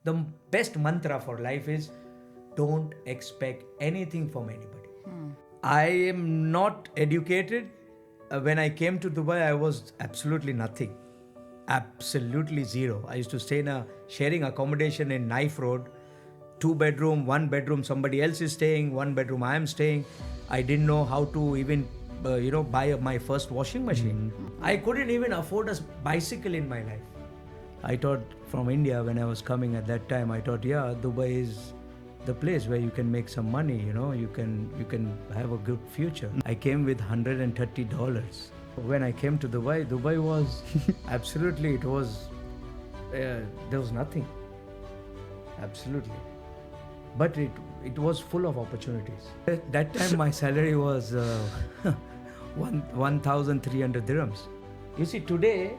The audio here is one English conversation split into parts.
The best mantra for life is don't expect anything from anybody. I am not educated. When I came to Dubai, I was absolutely nothing. Absolutely zero. I used to stay in a sharing accommodation in Knife Road. 2 bedroom, 1 bedroom, somebody else is staying, 1 bedroom I am staying. I didn't know how to even, buy my first washing machine. I couldn't even afford a bicycle in my life. I thought from India when I was coming at that time, I thought, yeah, Dubai is the place where you can make some money, you can have a good future. I came with $130. When I came to Dubai was absolutely, there was nothing. Absolutely. But it was full of opportunities. At that time my salary was 1,300 dirhams. You see, today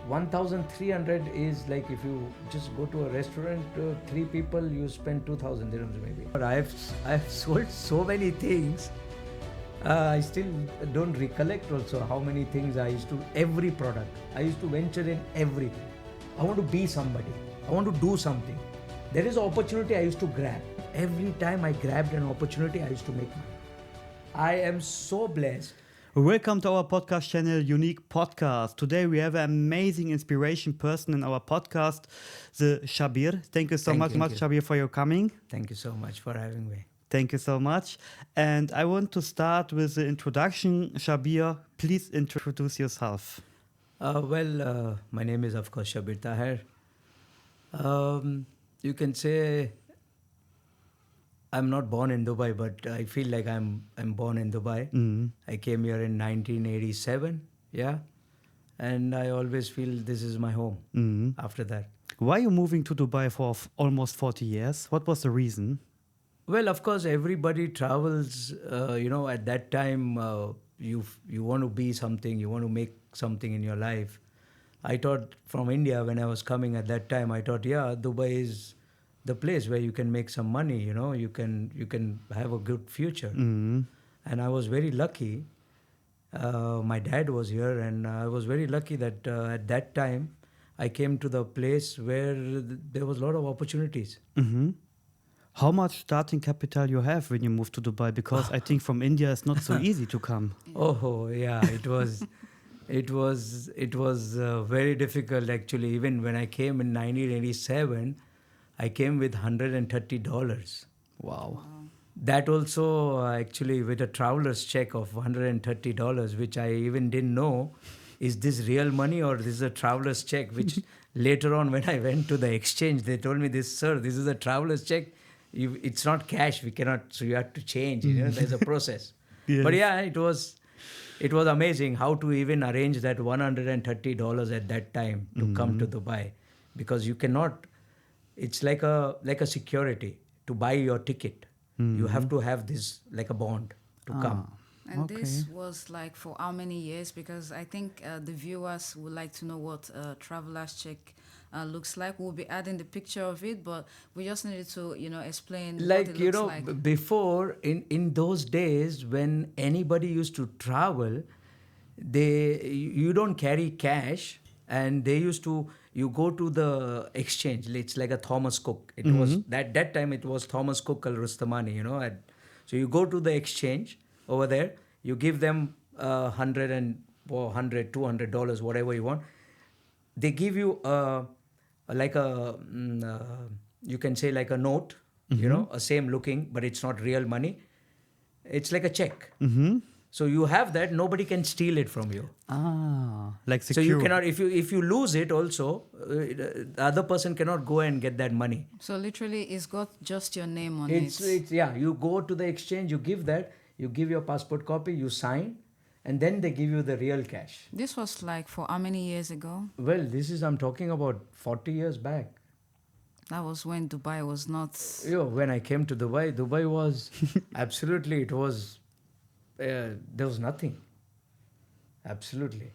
1,300 is like if you just go to a restaurant, 3 people, you spend 2,000 dirhams maybe. But I've sold so many things. I still don't recollect also how many things I used to, every product. I used to venture in everything. I want to be somebody. I want to do something. There is an opportunity I used to grab. Every time I grabbed an opportunity, I used to make money. I am so blessed. Welcome to our podcast channel, Unique Podcast. Today we have an amazing inspiration person in our podcast, the Shabbir. Thank you so much, Shabbir, for your coming. Thank you so much for having me. Thank you so much. And I want to start with the introduction. Shabbir, please introduce yourself. My name is, of course, Shabbir Taher. You can say I'm not born in Dubai, but I feel like I'm born in Dubai. I came here in 1987, yeah, and I always feel this is my home after that. Why are you moving to Dubai for almost 40 years? What was the reason? Well, of course, everybody travels. At that time, you want to be something, you want to make something in your life. I thought from India when I was coming at that time, I thought, yeah, Dubai is the place where you can make some money. You can have a good future. And I was very lucky. My dad was here, and I was very lucky that at that time I came to the place where there was a lot of opportunities. How much starting capital you have when you moved to Dubai? Because I think from India it's not so easy to come. Oh yeah, it was very difficult actually. Even when I came in 1987, I came with $130. Wow. That also actually with a traveler's check of $130, which I even didn't know, is this real money or this is a traveler's check, which later on when I went to the exchange, they told me this is a traveler's check. It's not cash. We cannot, so you have to change. There's a process. Yes. But yeah, it was amazing how to even arrange that $130 at that time to come to Dubai, because you cannot. It's like a security to buy your ticket. You have to have this like a bond to come. And this was like for how many years? Because I think the viewers would like to know what a traveler's check looks like. We'll be adding the picture of it, but we just needed to, explain Like, what it looks like. before, in those days when anybody used to travel, you don't carry cash, and they used to, you go to the exchange. It's like a Thomas Cook. It was that time it was Thomas Cook Al Rustamani, so you go to the exchange over there, you give them $100, $200, whatever you want. They give you you can say like a note, a same looking, but it's not real money. It's like a check. So you have that, nobody can steal it from you. Like secure. So you cannot, if you lose it also, the other person cannot go and get that money. So literally, it's got just your name on It's it. yeah, you go to the exchange, you give that, you give your passport copy, you sign, and then they give you the real cash. This was like for how many years ago? Well, I'm talking about 40 years back. That was when Dubai was not... When I came to Dubai was absolutely, there was nothing. Absolutely.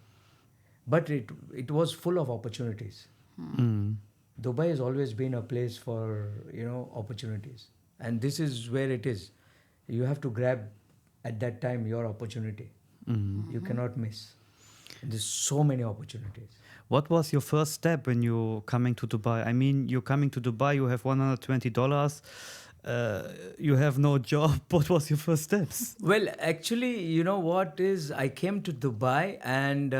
But it was full of opportunities. Dubai has always been a place for, opportunities. And this is where it is. You have to grab at that time your opportunity. You cannot miss. There's so many opportunities. What was your first step when you coming to Dubai? I mean, you're coming to Dubai, you have $120, you have no job. What was your first steps? Well, actually, you know what is? I came to Dubai, and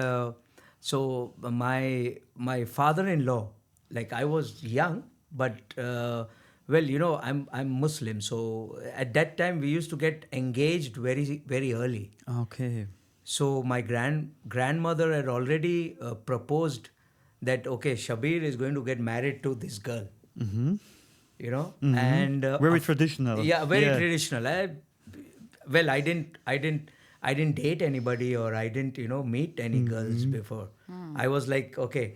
so my father-in-law, like I was young, but well, you know, I'm Muslim, so at that time we used to get engaged very early. Okay. So my grandmother had already proposed that okay, Shabbir is going to get married to this girl. Mm-hmm. You know, Mhm. and Very traditional. Yeah, very Yeah. traditional. Well, I didn't date anybody, or I didn't, you know, meet any girls before. I was like, okay,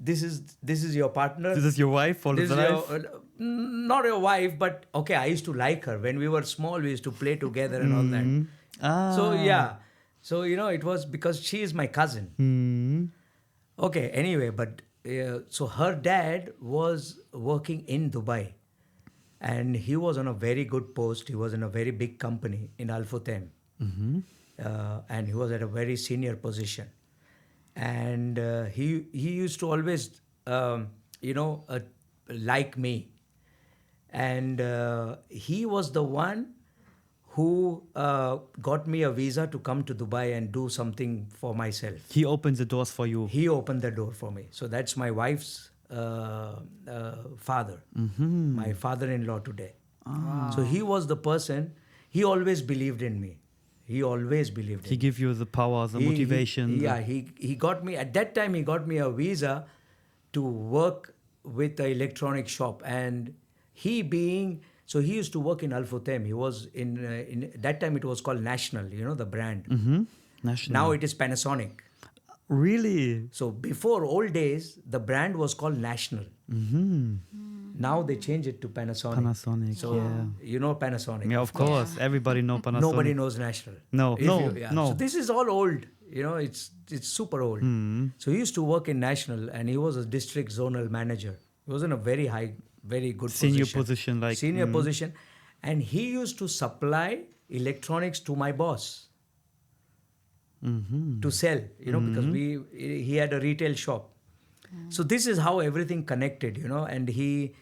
this is your partner. This is your wife for This the is life? your not your wife, but okay, I used to like her when we were small. We used to play together and all that. So Ah. yeah, so you know, it was because she is my cousin. Mm. Okay, anyway, but so her dad was working in Dubai, and he was on a very good post. He was in a very big company in Al Futtaim, and he was at a very senior position. And he used to always, you know, like me, and he was the one who got me a visa to come to Dubai and do something for myself. He opens the doors for you. He opened the door for me. So that's my wife's father, my father-in-law today. So he was the person. He always believed in me. He always believed in He me. give you the power, the motivation. He got me at that time. He got me a visa to work with the electronic shop, and he used to work in Al Futtaim. He was in that time it was called National. You know the brand. National. Now it is Panasonic. Really? So before old days, the brand was called National. Now they change it to Panasonic. Panasonic, So yeah. you know Panasonic. Yeah, of course. Everybody know Panasonic. Nobody knows National. No, no. So this is all old. You know, it's super old. So he used to work in National, and he was a district zonal manager. He was in a very high, very good Senior position, like, senior position, and he used to supply electronics to my boss. To sell, you know, because he had a retail shop. So this is how everything connected, you know. And he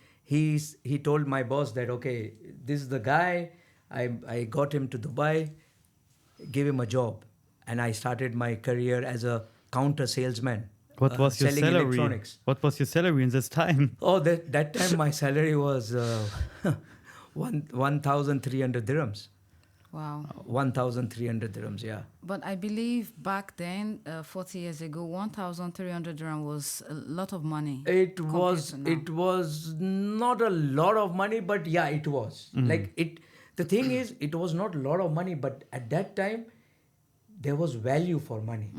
told my boss that okay, this is the guy. I got him to Dubai, gave him a job, and I started my career as a counter salesman. What was your selling salary? Electronics. What was your salary in this time? Oh, that time my salary was 1,300 dirhams. Wow. 1,300 dirhams, yeah. But I believe back then, 40 years ago, 1,300 dirham was a lot of money. It compared to now. was not a lot of money, but yeah, it was. Like it. The thing is, it was not a lot of money, but at that time, there was value for money.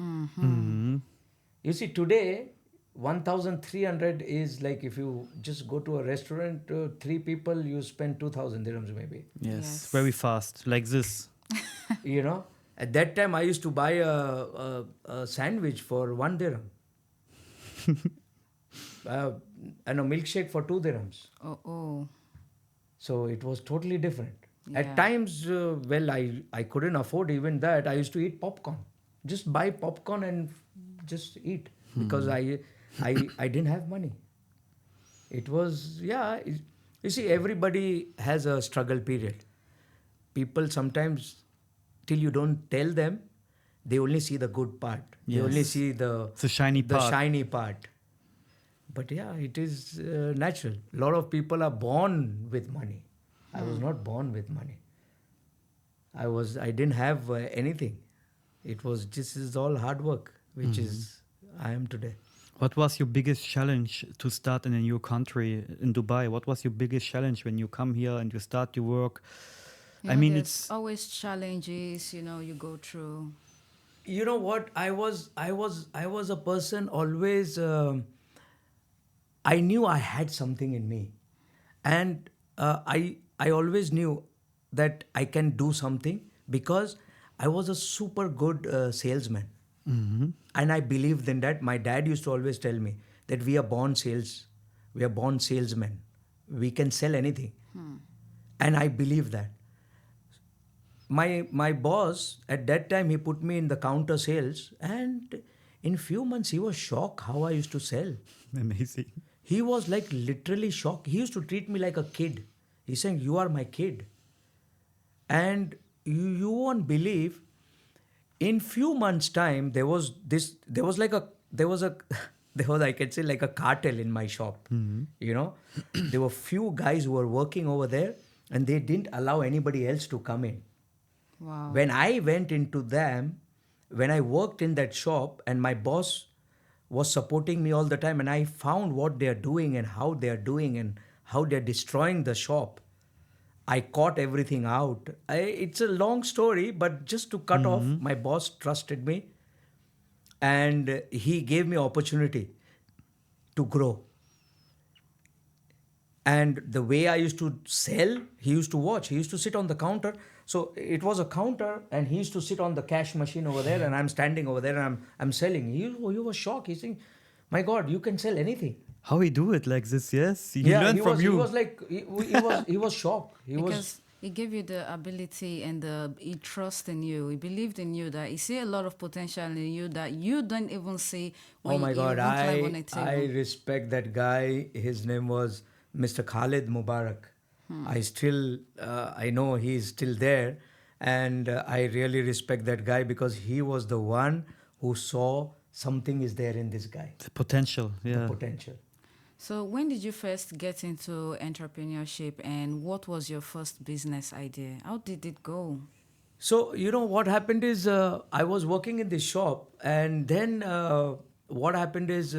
You see, today, 1,300 is like if you just go to a restaurant, 3 people, you spend 2,000 dirhams maybe. Yes. Very fast, like this. You know, at that time, I used to buy a sandwich for 1 dirham. And a milkshake for 2 dirhams. Oh. So it was totally different. Yeah. At times, well, I couldn't afford even that. I used to eat popcorn. Just buy popcorn and just eat because I didn't have money. It was, yeah. You see, everybody has a struggle period. People sometimes, till you don't tell them, they only see the good part. They only Yes. see the shiny part. shiny part. But yeah, it is natural. A lot of people are born with money. I was not born with money. I didn't have anything. It was just is all hard work, which is I am today. What was your biggest challenge to start in a new country in Dubai? What was your biggest challenge when you come here and you start your work? I mean, there's it's always challenges, you go through. You know what? I was a person always. I knew I had something in me, and I always knew that I can do something because I was a super good salesman, and I believed in that. My dad used to always tell me that we are born salesmen. We can sell anything, and I believe that. My boss at that time, he put me in the counter sales, and In few months, he was shocked how I used to sell. Amazing. He was like literally shocked. He used to treat me like a kid. He's saying, "You are my kid." And you won't believe, in few months' time, there was I can say like a cartel in my shop. You know, there were few guys who were working over there, and they didn't allow anybody else to come in. Wow. When I went into them, when I worked in that shop, and my boss was supporting me all the time, and I found what they are doing and how they are doing and how they are destroying the shop. I caught everything out. It's a long story, but just to cut off, my boss trusted me, and he gave me opportunity to grow. And the way I used to sell, he used to watch. He used to sit on the counter. So it was a counter, and he used to sit on the cash machine over there, and I'm standing over there, and I'm selling. He was shocked. He's saying, "My God, you can sell anything." How he do it like this? Yes, he learned from you. He was like he was shocked. Because he gave you the ability and he trust in you. He believed in you, that he see a lot of potential in you that you don't even see when Oh my you God, won't climb on a table. I respect that guy. His name was Mr. Khalid Mubarak. I still, I know he's still there, and I really respect that guy because he was the one who saw something is there in this guy. The potential, yeah. The potential. So when did you first get into entrepreneurship, and what was your first business idea? How did it go? So, you know, what happened is I was working in this shop, and then what happened is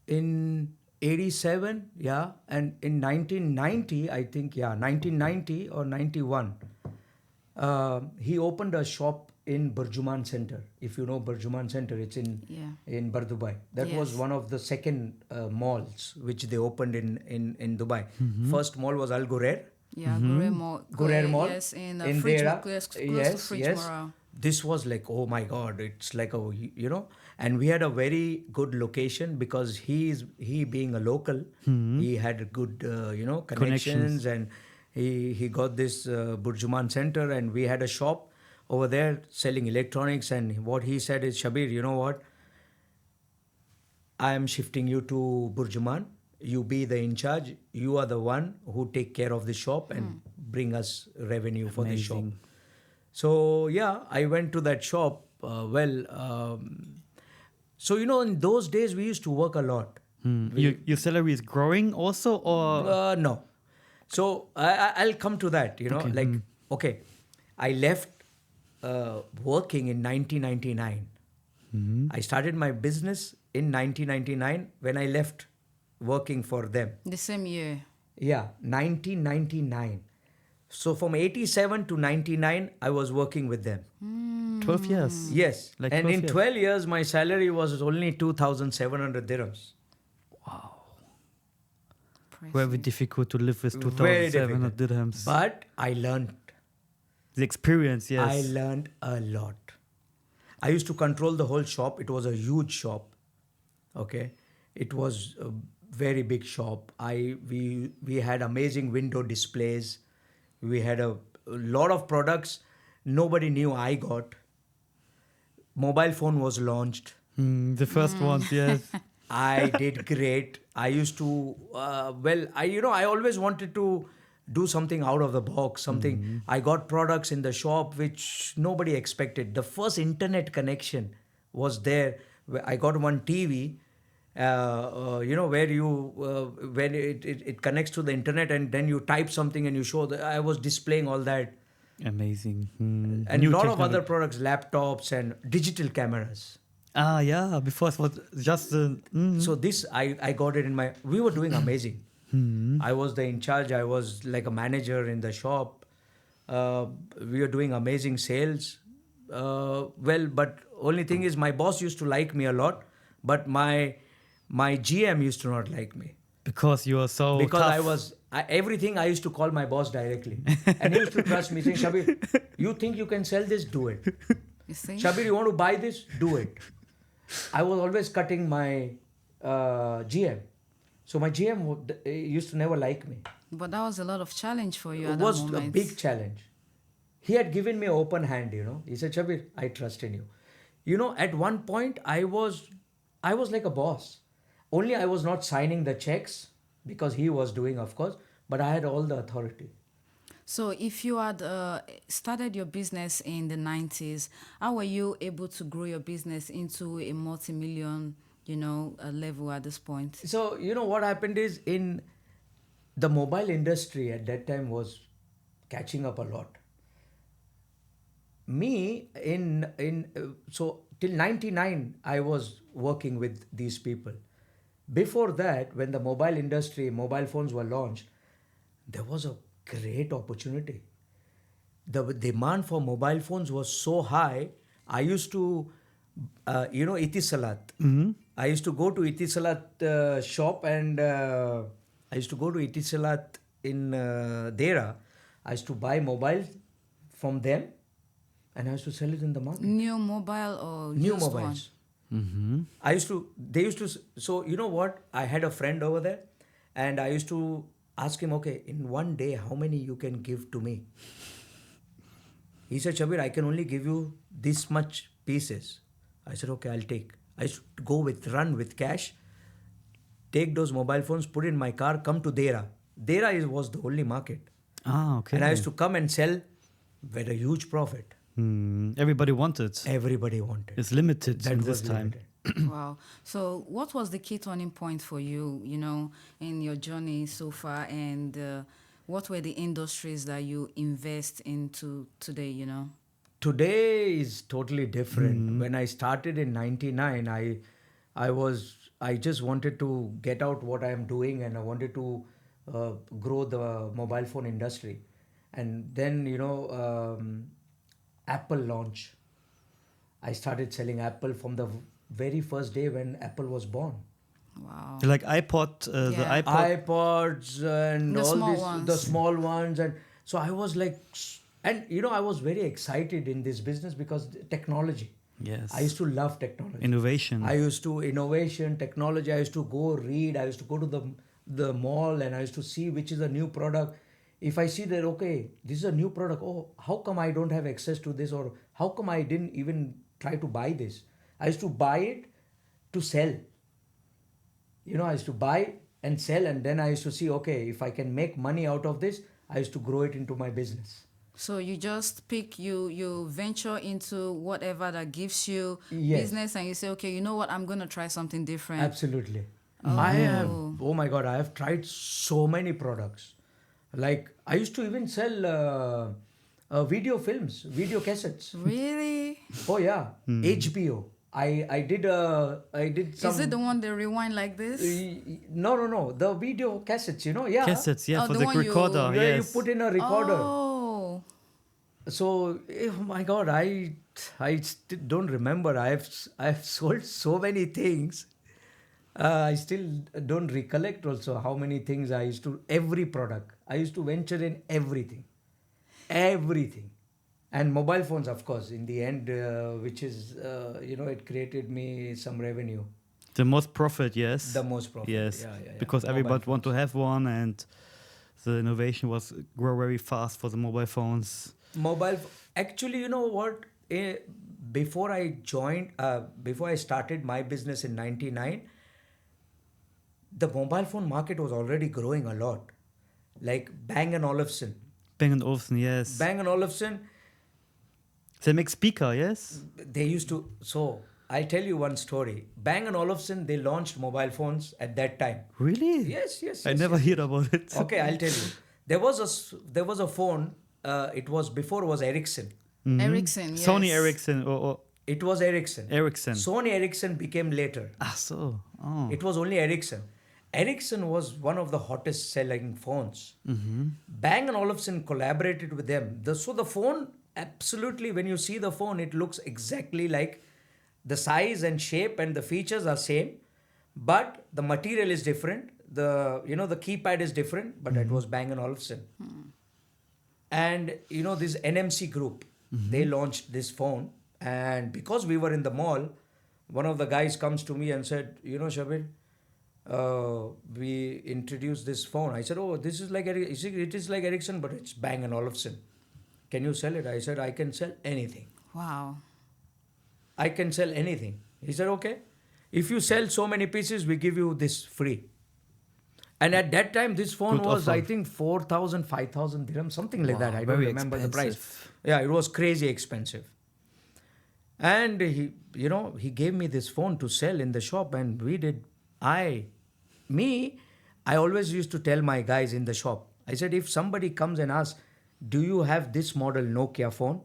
in 87, yeah, and in 1990, I think, 1990 or 91, he opened a shop in Burjuman Center. If you know Burjuman Center, it's in Dubai. That was one of the second malls which they opened in Dubai. First mall was Al Ghurair. Yeah, Ghurair Mall. Yes, in Fridge, close to Fridge Morale. This was like, oh my God, it's like a, you know, and we had a very good location because he being a local, he had good, connections, and he got this Burjuman Center, and we had a shop over there selling electronics. And what he said is, "Shabbir, you know what? I am shifting you to Burjuman. You be the in charge. You are the one who take care of the shop and bring us revenue for the shop." So yeah, I went to that shop. So you know, in those days we used to work a lot. Your salary is growing also, or no? So I'll come to that. You know, okay, I left working in 1999. I started my business in 1999 when I left working for them. The same year. Yeah, 1999. So from 87 to 99, I was working with them. 12 years. Yes. Like and 12 in years. 12 years, my salary was only 2,700 dirhams. Wow. Impressive. Very difficult to live with Very 2,700 difficult. dirhams. But I learned. The experience, yes. I learned a lot. I used to control the whole shop. It was a huge shop. Okay. It was a very big shop. We had amazing window displays. We had a lot of products nobody knew I got. Mobile phone was launched. The first ones, yes. I did great. I used to, I always wanted to do something out of the box, something. I got products in the shop which nobody expected. The first internet connection was there. I got one TV, where when it connects to the internet, and then you type something and you show that. I was displaying all that. Amazing. And a lot of other products, laptops and digital cameras. Ah, yeah. Before it was just... So this, I got it in my... We were doing amazing. I was the in charge. I was like a manager in the shop. We were doing amazing sales. But only thing is my boss used to like me a lot. But my GM used to not like me. Because you were so Because tough. everything I used to call my boss directly. And he used to trust me, saying, Shabbir, you think you can sell this? Do it. You see? Shabbir, you want to buy this? Do it. I was always cutting my GM. So my GM used to never like me. But that was a lot of challenge for you It at was that a moment. big challenge. He had given me an open hand, He said, Shabbir, I trust in you. At one point I was like a boss. Only I was not signing the checks because he was doing, of course, but I had all the authority. So, if you had started your business in the 90s, how were you able to grow your business into a multi-million, level at this point? So, what happened is, in the mobile industry at that time was catching up a lot. Me in so till 99 I was working with these people. Before that, when the mobile phones were launched, there was a great opportunity. The demand for mobile phones was so high. I used to Itisalat. I used to go to Itisalat shop, and I used to go to Itisalat in Dera. I used to buy mobiles from them, and I used to sell it in the market. New mobile or New used one? mobiles. They used to, so you know what? I had a friend over there, and I used to ask him, okay, in one day, how many you can give to me? He said, Shabbir, I can only give you this much pieces. I said, okay, I'll take. I used to run with cash, take those mobile phones, put in my car, come to Dera. Was the only market. Ah, okay. And I used to come and sell with a huge profit. Everybody wanted. Everybody wanted. It's limited That in was this time. limited. Wow. So, what was the key turning point for you, in your journey so far? And what were the industries that you invest into today, Today is totally different. When I started in 99, I just wanted to get out what I am doing, and I wanted to grow the mobile phone industry. And then, Apple launch. I started selling Apple from the very first day when Apple was born. Wow. Like iPod, the Yeah. iPod. iPods and The all small these, ones. the small ones, and so I was like, and I was very excited in this business because technology. Yes. I used to love technology. Innovation. I used to innovation, technology. I used to go read. I used to go to the mall, and I used to see which is a new product. If I see that, okay, this is a new product. Oh, how come I don't have access to this, or how come I didn't even try to buy this? I used to buy it to sell. I used to buy and sell, and then I used to see, okay, if I can make money out of this, I used to grow it into my business. So you just you venture into whatever that gives you Yes. business, and you say, okay, you know what, I'm gonna try something different. Absolutely. Oh my God, I have tried so many products. Like, I used to even sell video films, video cassettes. Really? Oh yeah, HBO. I did some. Is it the one they rewind like this? No. The video cassettes, yeah. Cassettes, yeah, Oh, for the the one you- recorder. Where Yes. you put in a recorder. Oh. So, oh my God, I don't remember. I've sold so many things. I still don't recollect also how many things I used to. Every product I used to venture in everything. And mobile phones, of course, in the end, which is it created me some revenue. The most profit, yes. The most profit. Yes. Yeah. Because Mobile everybody want to phones. have one, and the innovation was grow very fast for the mobile phones. Actually, you know what? Before I started my business in 99, the mobile phone market was already growing a lot. Like Bang & Olufsen. Bang & Olufsen, yes. Bang & Olufsen, They make speaker, yes. they used to. So I'll tell you one story. Bang & Olufsen, they launched mobile phones at that time. Really? Yes. I never heard about it. Okay, I'll tell you. There was a phone. It was Ericsson. Ericsson, yes. Sony Ericsson or It was Ericsson. Ericsson. Sony Ericsson became later. So. Oh. It was only Ericsson. Ericsson was one of the hottest selling phones. Bang & Olufsen collaborated with them. So the phone, absolutely, when you see the phone, it looks exactly like the size and shape and the features are same, but the material is different. The keypad is different, but it was Bang & Olufsen. And this NMC group, they launched this phone, and because we were in the mall, one of the guys comes to me and said, Shabbir, we introduced this phone. I said, oh, this is like it is like Ericsson, but it's Bang & Olufsen. Can you sell it? I said, I can sell anything. Wow. I can sell anything. He said, okay. If you sell so many pieces, we give you this free. And at that time, this phone Good was, offer. I think, 4,000, 5,000 dirham, something like that. I don't very remember the price. expensive. Yeah, it was crazy expensive. And he gave me this phone to sell in the shop, and I always used to tell my guys in the shop, I said, if somebody comes and asks, do you have this model Nokia phone?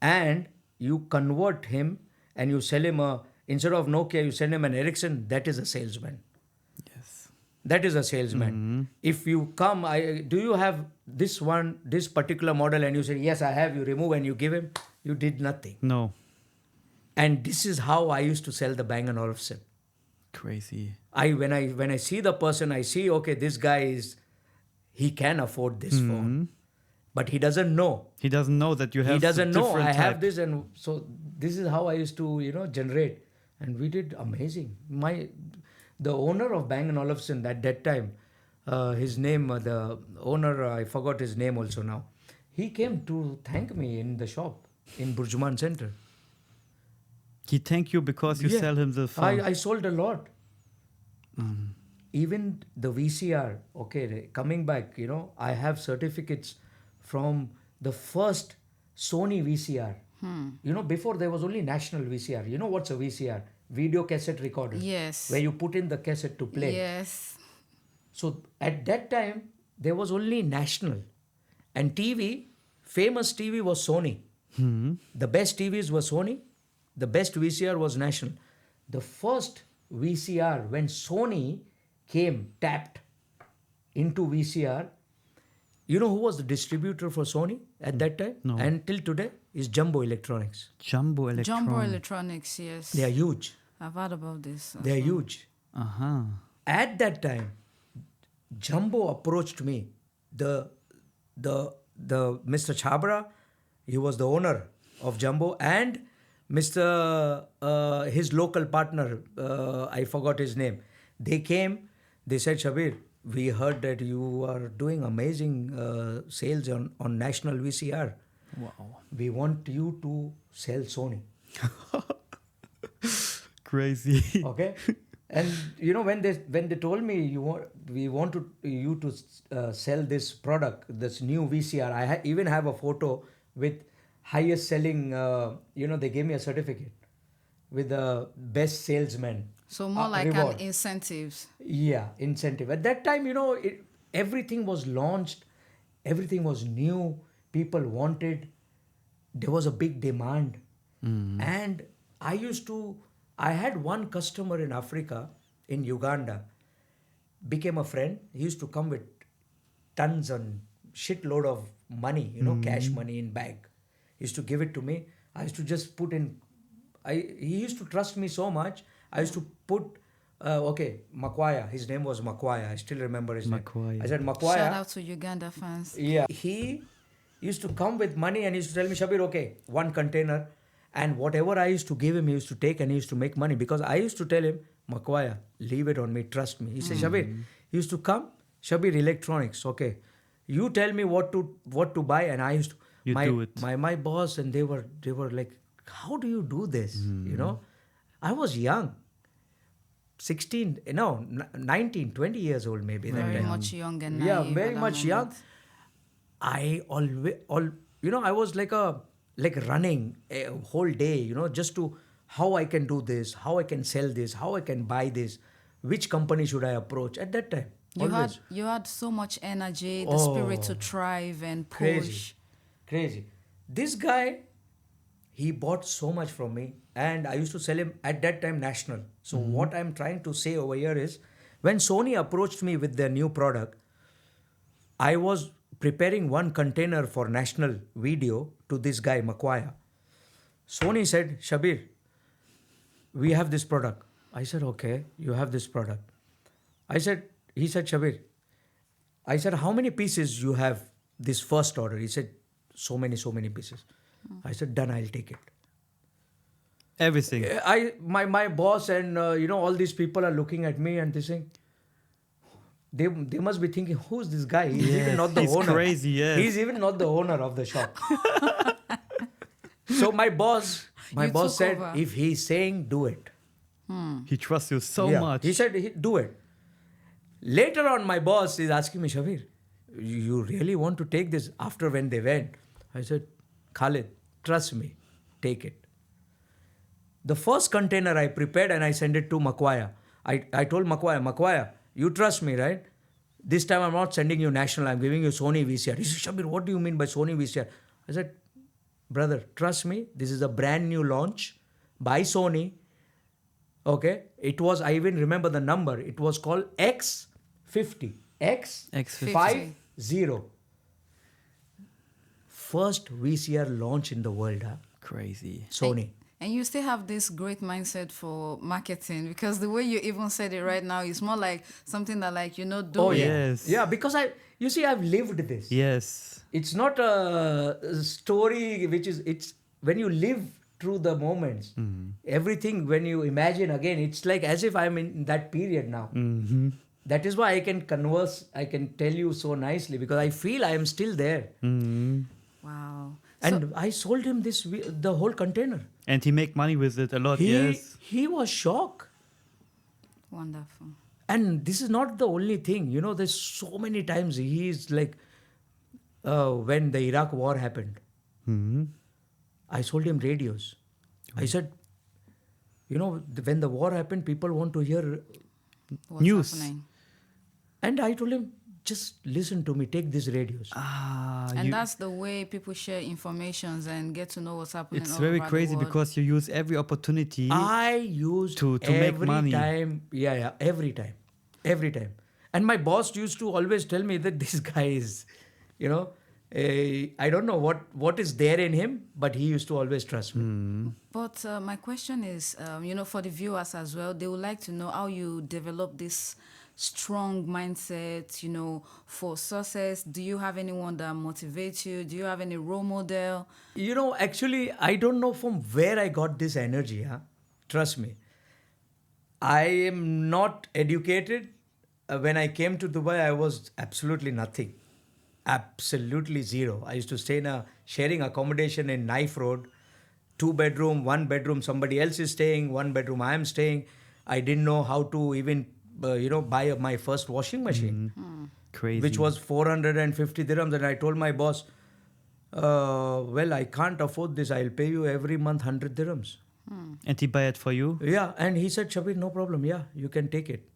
And you convert him and you sell him instead of Nokia, you send him an Ericsson, that is a salesman. Yes. That is a salesman. If you come, do you have this particular model? And you say, yes, I have. You remove and you give him. You did nothing. No. And this is how I used to sell the Bang & Olufsen. Crazy. When I see the person, I see, okay, this guy he can afford this phone. But he doesn't know. He doesn't know that you have. He doesn't know different I have type. this, and so this is how I used to generate, and we did amazing. The owner of Bang & Olufsen at that time, his name, the owner, I forgot his name also now. He came to thank me in the shop in Burjuman Center. He thank you because you sell him the phone. I sold a lot. Even the VCR, okay, coming back, I have certificates from the first Sony VCR. Before there was only national VCR. You know what's a VCR? Video cassette recorder. Yes. Where you put in the cassette to play. Yes. So at that time, there was only national. And TV, famous TV was Sony. The best TVs were Sony. The best VCR was national. The first VCR, when Sony tapped into VCR, you know who was the distributor for Sony at that time? No. And till today is Jumbo Electronics. Jumbo Electronics, yes. They are huge. I've heard about this. They are huge. Uh-huh. At that time, Jumbo approached me. The Mr. Chabra, he was the owner of Jumbo, and his local partner, I forgot his name. They came, they said, Shabbir, we heard that you are doing amazing sales on national VCR. Wow. We want you to sell Sony. Crazy. Okay? And when they told me we want you to sell this product, this new VCR, I even have a photo with highest selling. They gave me a certificate with the best salesman. So more like reward. an incentives. Yeah, incentive. At that time, everything was launched, everything was new. People wanted. There was a big demand, and I had one customer in Africa, in Uganda, became a friend. He used to come with tons and shitload of money, cash money in bag. He used to give it to me. I used to just put in. He used to trust me so much. I used to put, Makwaya. His name was Makwaya. I still remember his name. I said, Makwaya. Shout out to Uganda fans. Yeah. He used to come with money and he used to tell me, Shabbir, okay, one container. And whatever I used to give him, he used to take and he used to make money. Because I used to tell him, Makwaya, leave it on me, trust me. He said, Shabbir, he used to come, Shabbir Electronics, okay. You tell me what to buy, and I used to do it. My boss, and they were like, how do you do this? I was young. 19, 20 years old maybe. Very much young and naive. Yeah, very at that much young. moment. I I was like running a whole day, just to how I can do this, how I can sell this, how I can buy this, which company should I approach at that time. You had so much energy, the spirit to thrive and push. Crazy. This guy, he bought so much from me, and I used to sell him at that time national. So what I'm trying to say over here is, when Sony approached me with their new product, I was preparing one container for national video to this guy, Makwaya. Sony said, Shabbir, we have this product. I said, okay, you have this product. He said, Shabbir, I said, how many pieces you have this first order? He said, so many pieces. I said, done, I'll take it. Everything. My boss and all these people are looking at me and they saying, they must be thinking, who's this guy? He's even not the owner. He's crazy, yes. He's even not the owner of the shop. So my boss You said, took over. if he's saying, do it. He trusts you so Yeah. much. He said, do it. Later on, my boss is asking me, Shabbir, you really want to take this after when they went? I said, Khalid, trust me, take it. The first container I prepared and I sent it to Makwaya. I told Makwaya, you trust me, right? This time I'm not sending you national, I'm giving you Sony VCR. He said, Shabbir, what do you mean by Sony VCR? I said, brother, trust me, this is a brand new launch by Sony. Okay, it was, I even remember the number, it was called X50. X50. X50. First VCR launch in the world, huh? Crazy. Sony. And you still have this great mindset for marketing, because the way you even said it right now is more like something that, like, do Oh it. yeah. Yes. Yeah, because you see, I've lived this. Yes. It's not a story which is, it's when you live through the moments, everything, when you imagine again, it's like as if I'm in that period now. Mm-hmm. That is why I can converse, I can tell you so nicely, because I feel I am still there. Mm-hmm. Wow. And I sold him the whole container. And he make money with it a lot. Yes. He was shocked. Wonderful. And this is not the only thing. There's so many times he's like, when the Iraq war happened, Mm-hmm. I sold him radios. I said, when the war happened, people want to hear. What's News. happening? And I told him, just listen to me, take these radios. And that's the way people share informations and get to know what's happening. It's all very over the crazy world. because you use every opportunity. I used to every make money. time. Yeah, every time. And my boss used to always tell me that this guy is, I don't know what is there in him, but he used to always trust me. But my question is, for the viewers as well, they would like to know how you develop this strong mindset, for success. Do you have anyone that motivates you? Do you have any role model? Actually, I don't know from where I got this energy. Huh? Trust me. I am not educated. When I came to Dubai, I was absolutely nothing. Absolutely zero. I used to stay in a sharing accommodation in Knife Road. 2 bedroom, 1 bedroom, somebody else is staying, 1 bedroom I am staying. I didn't know how to even, buy my first washing machine. Crazy. Which was 450 dirhams. And I told my boss, well, I can't afford this. I'll pay you every month 100 dirhams. And he buy it for you? Yeah. And he said, Shabbir, no problem. Yeah, you can take it.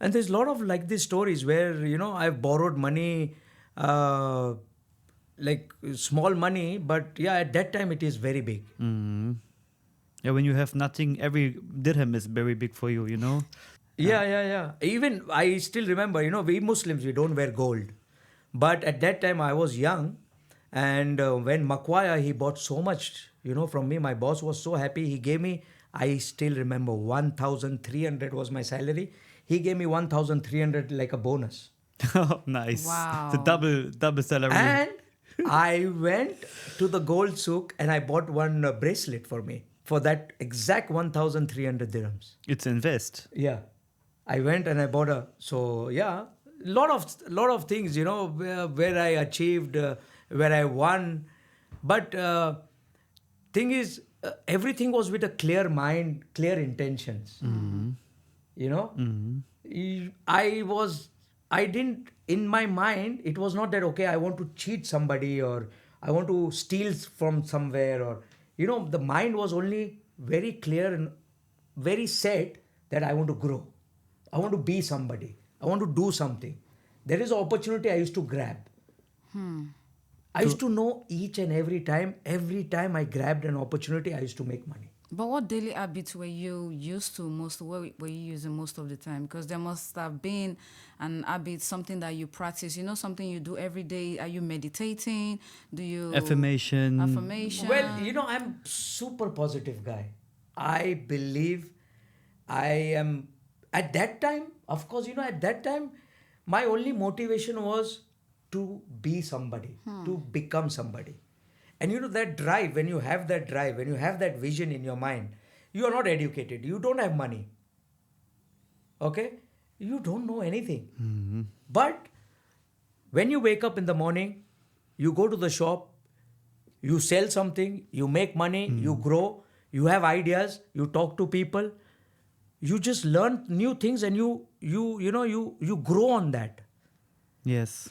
And there's a lot of like these stories where, I've borrowed money, like small money, but yeah, at that time it is very big. Mm-hmm. Yeah, when you have nothing, every dirham is very big for you, Yeah. Even I still remember, we Muslims, we don't wear gold. But at that time I was young. And when Makwaya, he bought so much, from me. My boss was so happy. He gave me, I still remember, 1,300 was my salary. He gave me 1,300 like a bonus. Nice. Wow. The double salary. And I went to the gold souk and I bought one bracelet for me for that exact 1,300 dirhams. It's invest. Yeah. I went and I bought lot of things, where I achieved, where I won. But thing is, everything was with a clear mind, clear intentions. I didn't, in my mind, it was not that, okay, I want to cheat somebody or I want to steal from somewhere or, the mind was only very clear and very set that I want to grow. I want to be somebody. I want to do something. There is an opportunity I used to grab. I used to know each and every time I grabbed an opportunity, I used to make money. But what daily habits were you used to most? What were you using most of the time? Because there must have been an habit, something that you practice. Something you do every day. Are you meditating? Do you Affirmation. Well, I'm super positive guy. I believe I am at that time. Of course, at that time, my only motivation was to be somebody, to become somebody. And that drive, when you have that drive, when you have that vision in your mind, you are not educated, you don't have money. Okay? You don't know anything. But when you wake up in the morning, you go to the shop, You sell something, you make money, you grow, you have ideas, you talk to people, you just learn new things, and you grow on that. Yes.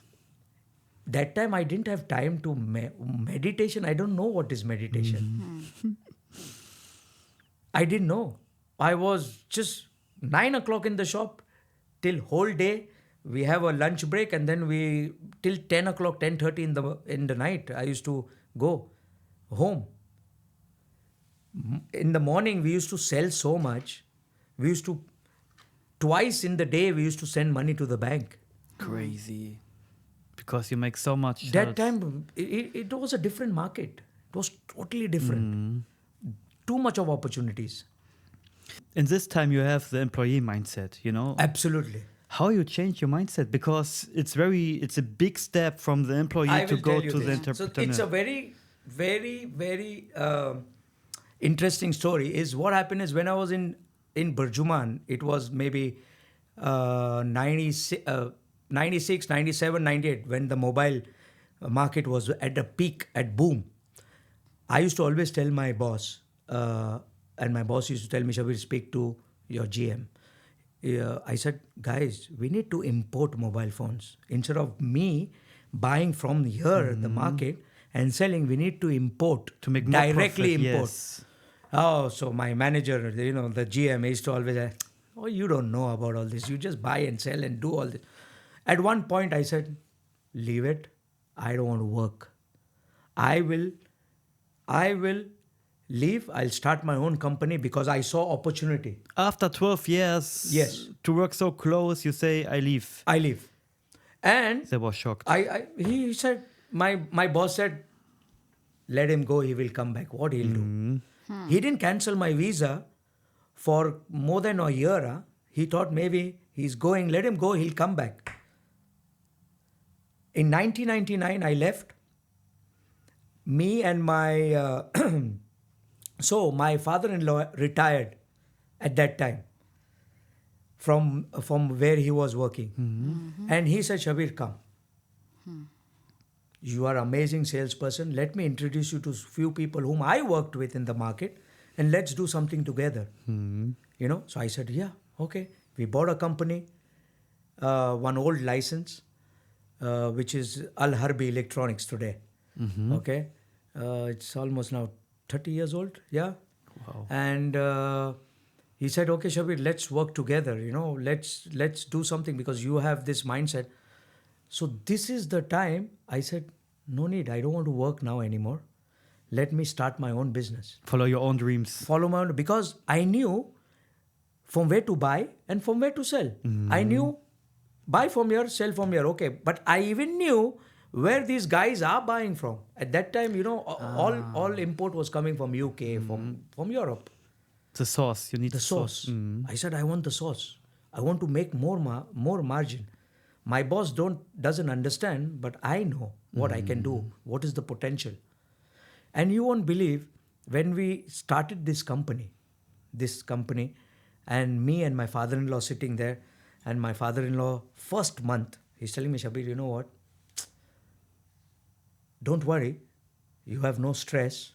That time I didn't have time to meditation. I don't know what is meditation. I didn't know. I was just 9 o'clock in the shop till whole day. We have a lunch break, and then we till 10 o'clock, 10:30 in the night. I used to go home. In the morning, we used to sell so much. We used to twice in the day we used to send money to the bank. Crazy. Because you make so much. That time it was a different market. It was totally different. Too much of opportunities. In this time, you have the employee mindset, Absolutely. How you change your mindset? Because it's a big step from the employee to go to the entrepreneur. So it's a very, very, very interesting story. Is what happened is when I was in Burjuman, it was maybe 96, 97, 98, when the mobile market was at a peak, at boom. I used to always tell my boss, and my boss used to tell me, Shabbir, speak to your GM. I said, guys, we need to import mobile phones. Instead of me buying from here, the market, and selling, we need to import. To make more directly profit, import. yes. Oh, so my manager, the GM, used to always say, oh, you don't know about all this. You just buy and sell and do all this. At one point, I said, leave it. I don't want to work. I will leave. I'll start my own company because I saw opportunity. After 12 years, Yes, to work so close, you say, I leave. I leave. And They were shocked. he said, my boss said, let him go. He will come back. What he'll do? He didn't cancel my visa for more than a year. Huh? He thought maybe he's going. Let him go. He'll come back. In 1999, I left. Me and my so my father-in-law retired at that time from where he was working, and he said, Shabbir, come. You are an amazing salesperson. Let me introduce you to few people whom I worked with in the market, and let's do something together. So I said, yeah, okay. We bought a company, one old license, which is Al Harbi Electronics today. Okay, it's almost now 30 years old. Yeah. Wow. And he said, okay, Shabbir, let's work together. Let's do something because you have this mindset. So this is the time I said, no need. I don't want to work now anymore. Let me start my own business. Follow your own dreams. Follow my own, because I knew from where to buy and from where to sell. I knew buy from here, sell from here. Okay. But I even knew where these guys are buying from. At that time, all import was coming from UK, from Europe. The sauce. You need The sauce. I said, I want the sauce. I want to make more margin. My boss doesn't understand, but I know what I can do. What is the potential? And you won't believe, when we started this company, and me and my father-in-law sitting there, and my father-in-law, first month, he's telling me, Shabbir, you know what? Don't worry, you have no stress.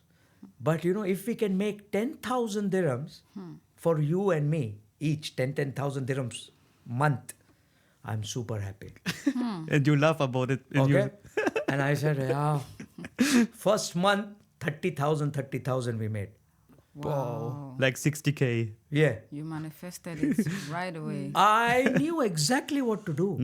But if we can make 10,000 dirhams for you and me, each 10,000 dirhams month, I'm super happy. And you laugh about it. Okay. And I said, yeah. First month, 30,000 we made. Wow. Like 60K. Yeah. You manifested it right away. I knew exactly what to do.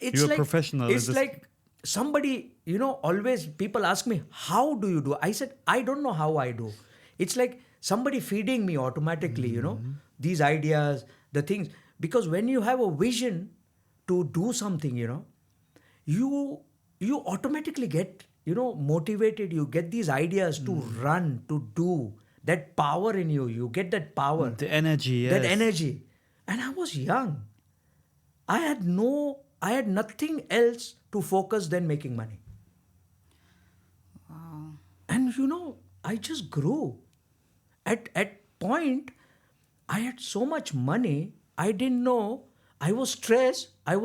It's You're like a professional. It's like somebody, always people ask me, how do you do? I said, I don't know how I do. It's like somebody feeding me automatically, these ideas, the things. Because when you have a vision to do something, you automatically get, motivated. You get these ideas to run, to do. That power in you. You get that power. The energy, yes. That energy. And I was young. I had nothing else to focus than making money. Wow. And I just grew. At point, I had so much money, I didn't know. I was stressed. I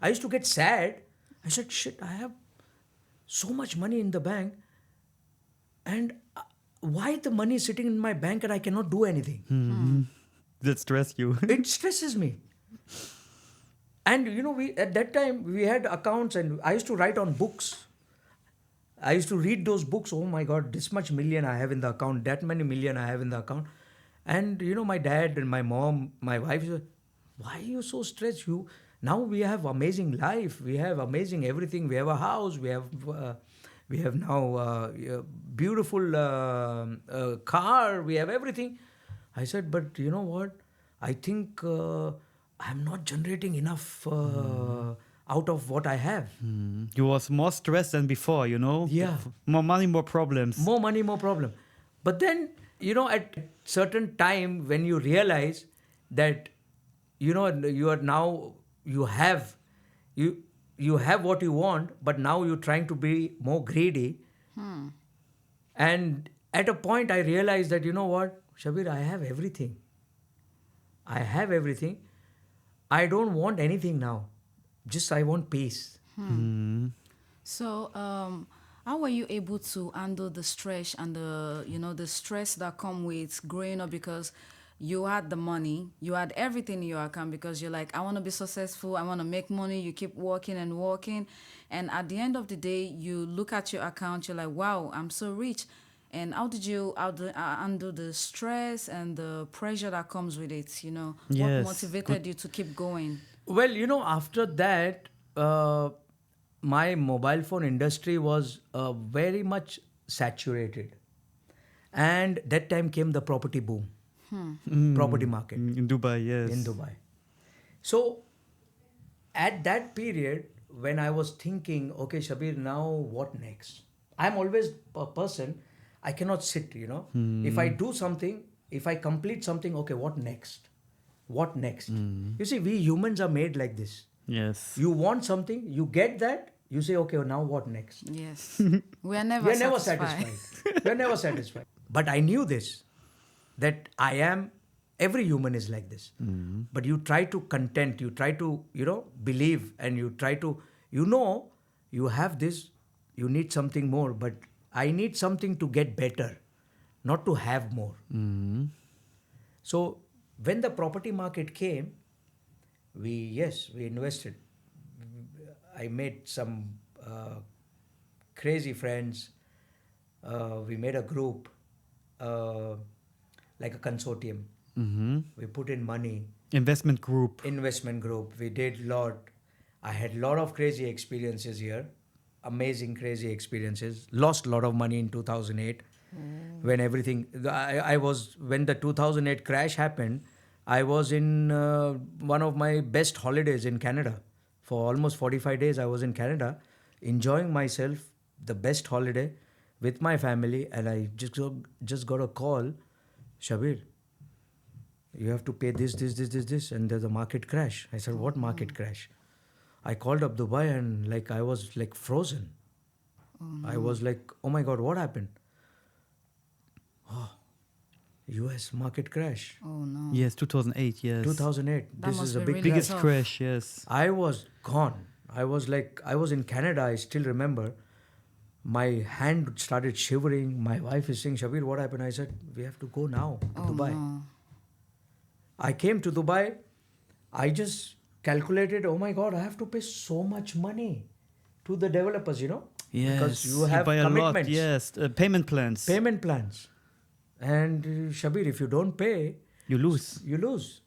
used to get sad. I said, shit, I have so much money in the bank. And why the money is sitting in my bank and I cannot do anything? That stress you. It stresses me. And we at that time we had accounts, and I used to write on books. I used to read those books. Oh my God, this much million I have in the account, that many million I have in the account. And my dad and my mom, my wife said, why are you so stressed? Now we have amazing life. We have amazing everything. We have a house. We have now a beautiful car. We have everything. I said, but you know what? I think I'm not generating enough out of what I have. You was more stressed than before, Yeah. More money, more problems. More money, more problem. But then, at certain time when you realize that, you are now, you have what you want, but now you're trying to be more greedy. And at a point I realized that, you know what, Shabbir, I have everything. I have everything. I don't want anything now. Just I want peace. So, how were you able to handle the stress and the stress that come with growing up? Because you had the money, you had everything in your account, because you're like, I want to be successful, I want to make money. You keep working and working, and at the end of the day, you look at your account, you're like, wow, I'm so rich. And how did you handle the stress and the pressure that comes with it? What Yes, motivated you to keep going? Well, after that, my mobile phone industry was very much saturated. And that time came the property boom, property market In Dubai, yes. in Dubai. So at that period, when I was thinking, okay, Shabbir, now what next? I'm always a person, I cannot sit, If I do something, if I complete something, okay, what next? What next? You see, we humans are made like this. Yes. You want something, you get that, you say, okay, now what next? Yes. We are never We are never satisfied. satisfied. We are never satisfied. But I knew this, that every human is like this. But you try to content, you try to, believe, and you try to, you have this, you need something more, but I need something to get better, not to have more. So when the property market came, we invested. I made some crazy friends. We made a group, like a consortium. We put in money. Investment group. We did lot. I had lot of crazy experiences here. Amazing crazy experiences. Lost a lot of money in 2008 when everything. When the 2008 crash happened, I was in one of my best holidays in Canada. For almost 45 days, I was in Canada, enjoying myself, the best holiday with my family, and I just got a call, Shabbir, you have to pay this, and there's a market crash. I said, what market crash? I called up Dubai, and I was frozen. I was like, oh my God, what happened? Oh, US market crash. Oh no. Yes, 2008, yes. 2008. That This must is a be big really crash. Biggest tough. crash, yes. I was gone. I was in Canada. I still remember. My hand started shivering. My wife is saying, Shabbir, what happened? I said, we have to go now to Dubai. No. I came to Dubai. I just calculated, oh my God, I have to pay so much money to the developers, Yes. Because you have buy a lot, commitments. yes. Payment plans. Payment plans. And Shabbir, if you don't pay, You lose. you lose.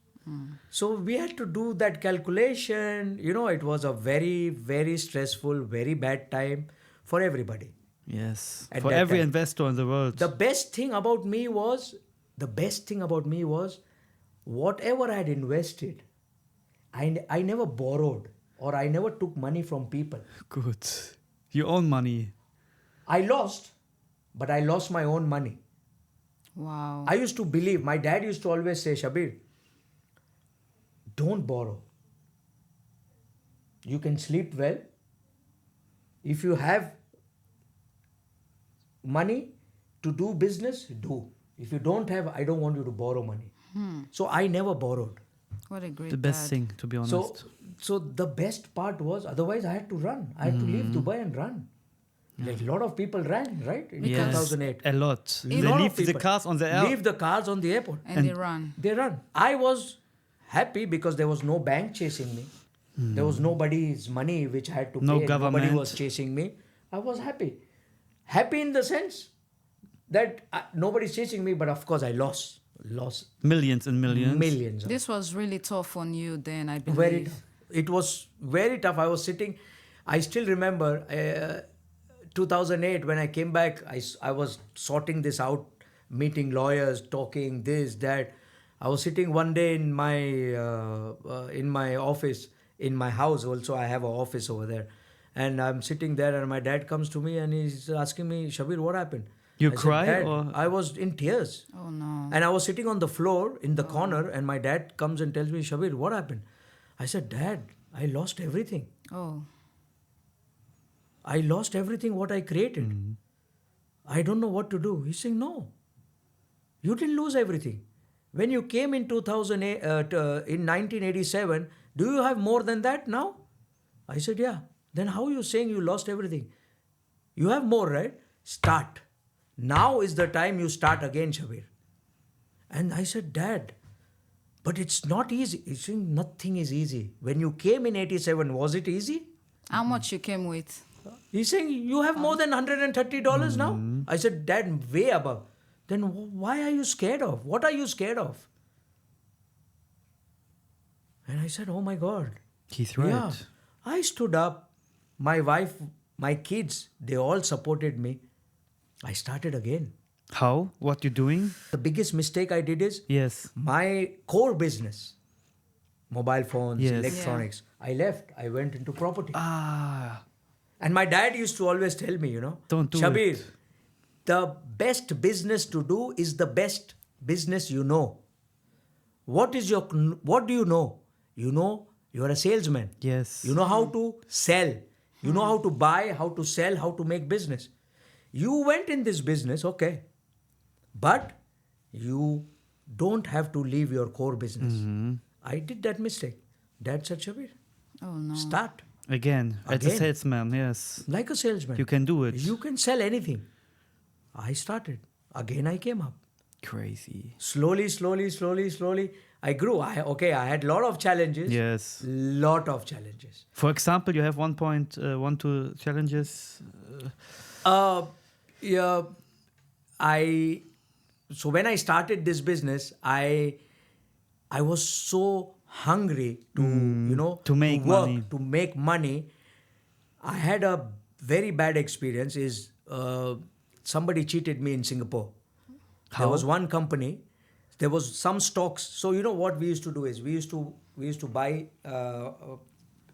So we had to do that calculation. It was a very, very stressful, very bad time for everybody. Yes. At For that every time. investor in the world. The best thing about me was, whatever I had invested, I never borrowed or I never took money from people. Good. You own money. I lost, but I lost my own money. Wow. I used to believe, my dad used to always say, Shabbir, don't borrow. You can sleep well. If you have money to do business, do. If you don't have, I don't want you to borrow money. So I never borrowed. What a great The best dad. thing, to be honest. So the best part was, otherwise I had to run. I had to leave Dubai and run. Like a lot of people ran, right? In Yes, 2008. a lot. They Lot of leave the people cars on the leave the cars on the airport. And they run. They run. I was happy because there was no bank chasing me. There was nobody's money which I had to No pay. Nobody government. was chasing me. I was happy. Happy in the sense that nobody's chasing me, but of course I lost. Millions and millions. Millions. This was really tough on you then, I believe. Very tough. It was very tough. I was sitting, I still remember 2008 when I came back, I was sorting this out, meeting lawyers, talking this, that. I was sitting one day in my office, in my house also. I have an office over there. And I'm sitting there and my dad comes to me and he's asking me, Shabbir, what happened? You I said, cry "Dad," or? I was in tears. Oh no. And I was sitting on the floor in the corner and my dad comes and tells me, Shabbir, what happened? I said, Dad, I lost everything. Oh. I lost everything what I created. I don't know what to do. He's saying, no, you didn't lose everything. When you came in 2008, in 1987, do you have more than that now? I said, yeah. Then how are you saying you lost everything? You have more, right? Start. Now is the time you start again, Shabbir. And I said, Dad, but it's not easy. He's saying nothing is easy. When you came in 87, was it easy? How much you came with? He's saying, you have more than $130 now? I said, Dad, way above. Then why are you scared of? What are you scared of? And I said, oh my God. He's right. Yeah. I stood up. My wife, my kids, they all supported me. I started again. How? What you doing? The biggest mistake I did is Yes. my core business, mobile phones, Yes. electronics, I left. I went into property. Ah. And my dad used to always tell me, Don't do Shabbir, it. the best business to do is the best business you know. What do you know? You know you are a salesman. Yes. You know how to sell. You know how to buy, how to sell, how to make business. You went in this business, okay. But you don't have to leave your core business. I did that mistake. Dad said, Shabbir, Oh no. start Again, as a Again. salesman, yes. like a salesman. You can do it. You can sell anything. I started. Again, I came up. Crazy. Slowly, I grew. I had a lot of challenges. Yes. Lot of challenges. For example, you have 1.12 challenges. Yeah. So when I started this business, I was so hungry to make work, money. to make money. I had a very bad experience. Somebody cheated me in Singapore. How? There was one company. There was some stocks. So what we used to do is we used to buy.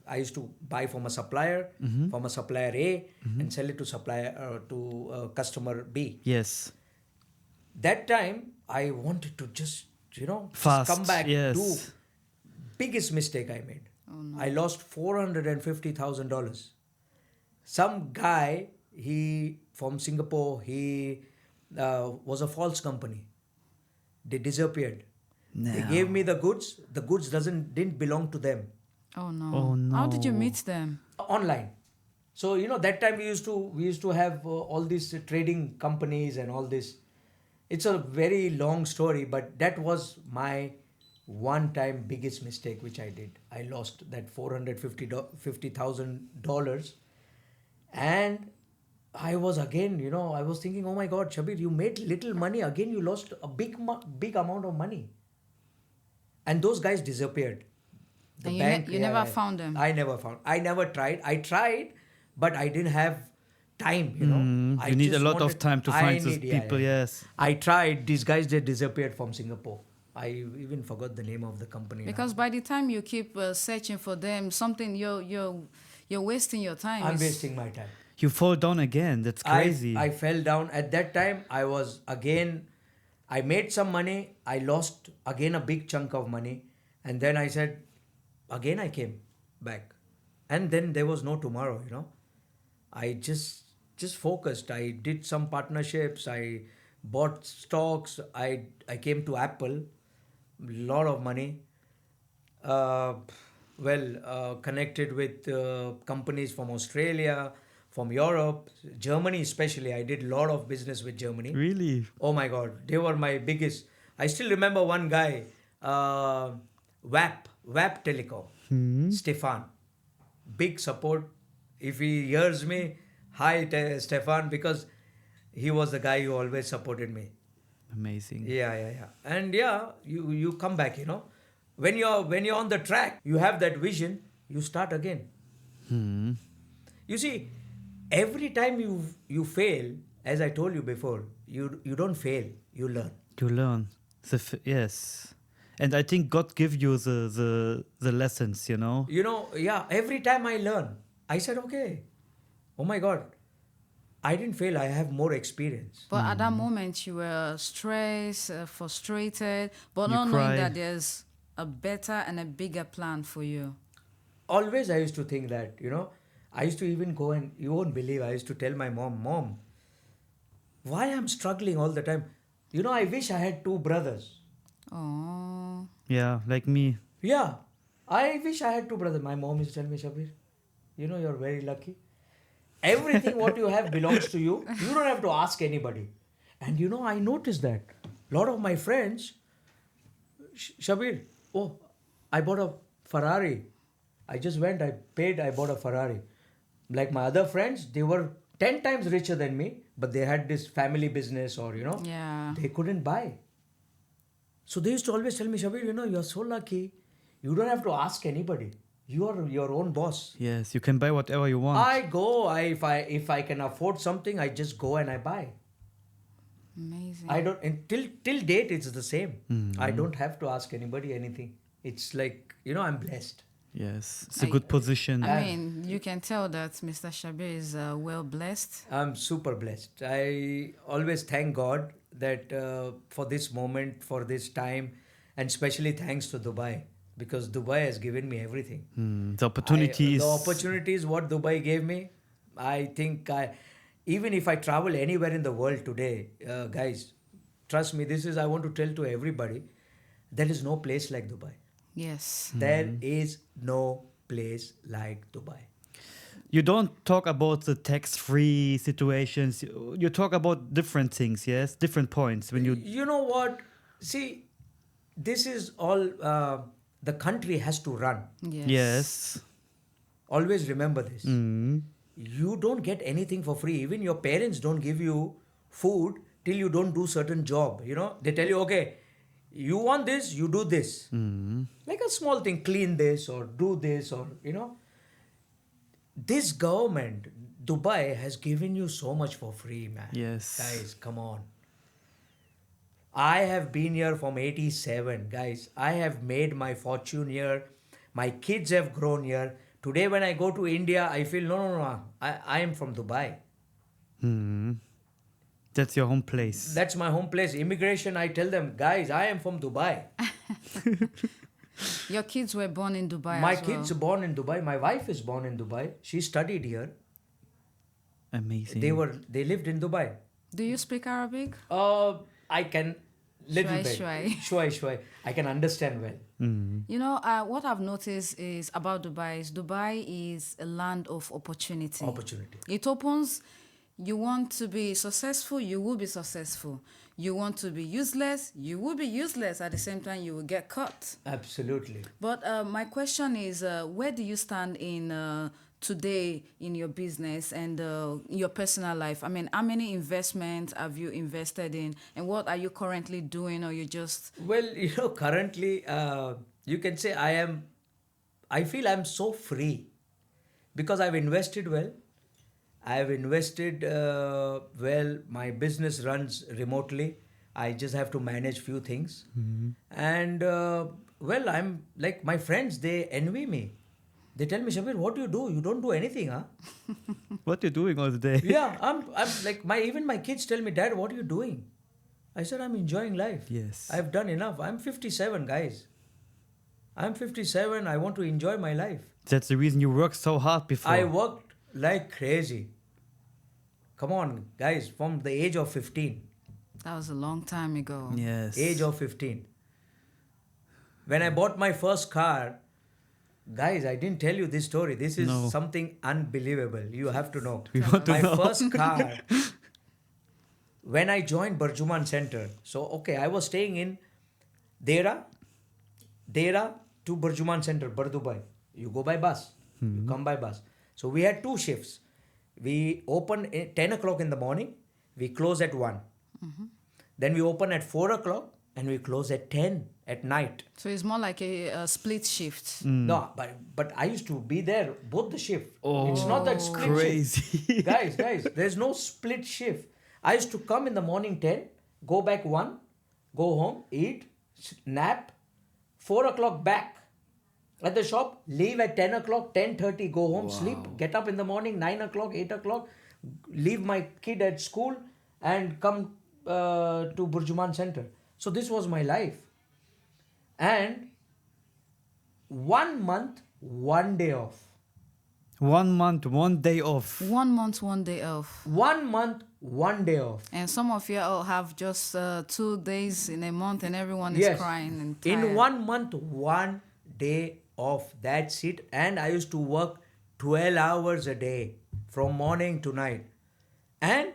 I used to buy from a supplier, from a supplier A, and sell it to customer B. Yes. That time I wanted to just Fast, come back. yes. Do biggest mistake I made. Oh, no. I lost $450,000. Some guy from Singapore. He was a false company. They disappeared. They No. gave me the goods. The goods didn't belong to them. Oh no. Oh, How did you no. meet them? Online. So that time we used to have all these trading companies and all this. It's a very long story, but that was my one-time biggest mistake which I did. I lost that $450,000, and I was again, I was thinking, oh my God, Shabbir, you made little money. Again, you lost a big amount of money. And those guys disappeared. The And bank, you never found them? I never found. I never tried. I tried, but I didn't have time, I you need a just lot of wanted- time to I find those need- yeah, people, yeah. yes. I tried. These guys, they disappeared from Singapore. I even forgot the name of the company. now. Because by the time you keep searching for them, something you're wasting your time. I'm It's- wasting my time. You fall down again. That's crazy. I fell down. At that time, I made some money. I lost again a big chunk of money. And then I said, again I came back. And then there was no tomorrow, I just focused. I did some partnerships. I bought stocks. I came to Apple. Lot of money. Connected with companies from Australia, from Europe, Germany especially. I did a lot of business with Germany. Really? Oh my God, they were my biggest. I still remember one guy, WAP Telecom, Stefan. Big support. If he hears me, hi Stefan, because he was the guy who always supported me. Amazing. Yeah. And yeah, you come back, you know. When you're on the track, you have that vision, you start again. You see, every time you fail, as I told you before, you don't fail, you learn. You learn. Yes. And I think God give you the lessons, you know. You know, yeah, every time I learn, I said, okay, oh my God, I didn't fail, I have more experience. But at that moment, you were stressed, frustrated, but not cry. knowing that there's a better and a bigger plan for you. Always I used to think that, you know, I used to even go and, you won't believe, I used to tell my mom, why I'm struggling all the time? You know, I wish I had 2 brothers. Oh. Yeah, like me. Yeah, I wish I had 2 brothers. My mom used to tell me, Shabbir, you know, you're very lucky. Everything what you have belongs to you. You don't have to ask anybody. And you know, I noticed that. A lot of my friends, Shabbir, oh, I bought a Ferrari. I just went, I paid, I bought a Ferrari. Like my other friends, they were 10 times richer than me, but they had this family business or, you know, they couldn't buy. So they used to always tell me, Shabbir, you know, you're so lucky. You don't have to ask anybody. You are your own boss. Yes, you can buy whatever you want. I go, if I can afford something, I just go and I buy. Amazing. I don't, and till date, it's the same. I don't have to ask anybody anything. It's like, you know, I'm blessed. Yes, it's a good position. I mean, you can tell that Mr. Shabbir is well blessed. I'm super blessed. I always thank God that for this moment, for this time, and especially thanks to Dubai, because Dubai has given me everything. The opportunities. The opportunities what Dubai gave me, I think even if I travel anywhere in the world today, guys, trust me, I want to tell to everybody, there is no place like Dubai. Yes. There is no place like Dubai. You don't talk about the tax-free situations. You talk about different things, yes? Different points. When You know what? See, this is all the country has to run. Yes. Always remember this. You don't get anything for free. Even your parents don't give you food till you don't do certain job. You know, they tell you, okay, you want this, you do this. Like a small thing, clean this or do this or, you know. This government, Dubai, has given you so much for free, man. Yes. Guys, come on. I have been here from 87, guys. I have made my fortune here. My kids have grown here. Today when I go to India, I feel, no. I am from Dubai. That's your home place. That's my home place. Immigration, I tell them, guys, I am from Dubai. Your kids were born in Dubai My as well. kids are born in Dubai. My wife is born in Dubai. She studied here. Amazing. They lived in Dubai. Do you speak Arabic? I can little bit. Shwai. I can understand well. You know, what I've noticed is about Dubai is a land of opportunity. It opens. You want to be successful, you will be successful. You want to be useless, you will be useless. At the same time, you will get caught. Absolutely. But my question is, where do you stand in today in your business and your personal life? I mean, how many investments have you invested in, and what are you currently doing, or you just? Well, you know, currently, you can say I feel I'm so free because I've invested well. I've invested well. My business runs remotely. I just have to manage few things. And well, I'm like my friends, they envy me. They tell me, Shabbir, what do you do? You don't do anything, huh? What are you doing all the day? Yeah, I'm like even my kids tell me, Dad, what are you doing? I said, I'm enjoying life. Yes. I've done enough. I'm 57, guys. I'm 57. I want to enjoy my life. That's the reason you worked so hard before. I worked like crazy. Come on, guys, from the age of 15. That was a long time ago. Yes. Age of 15. When I bought my first car, Guys, I didn't tell you this story. This is No. something unbelievable. You have to know. We want to My know. first car, when I joined Burjuman Center, so okay, I was staying in Dera to Burjuman Center, Bardubai. You go by bus, you come by bus. So we had two shifts. We open at 10 o'clock in the morning, we close at 1. Then we open at 4 o'clock and we close at 10 at night. So it's more like a split shift. No, but I used to be there both the shift. Oh, it's not that split crazy. shift. Guys, there's no split shift. I used to come in the morning 10, go back 1, go home, eat, nap, 4 o'clock back at the shop, leave at 10 o'clock, 10:30, go home, sleep, get up in the morning, 9 o'clock, 8 o'clock, leave my kid at school and come to Burjuman Center. So this was my life. And 1 month, 1 day off. 1 month, 1 day off. 1 month, 1 day off. 1 month, 1 day off. And some of you all have just 2 days in a month and everyone Yes. is crying and tired. In 1 month, 1 day off. That's it. And I used to work 12 hours a day from morning to night. And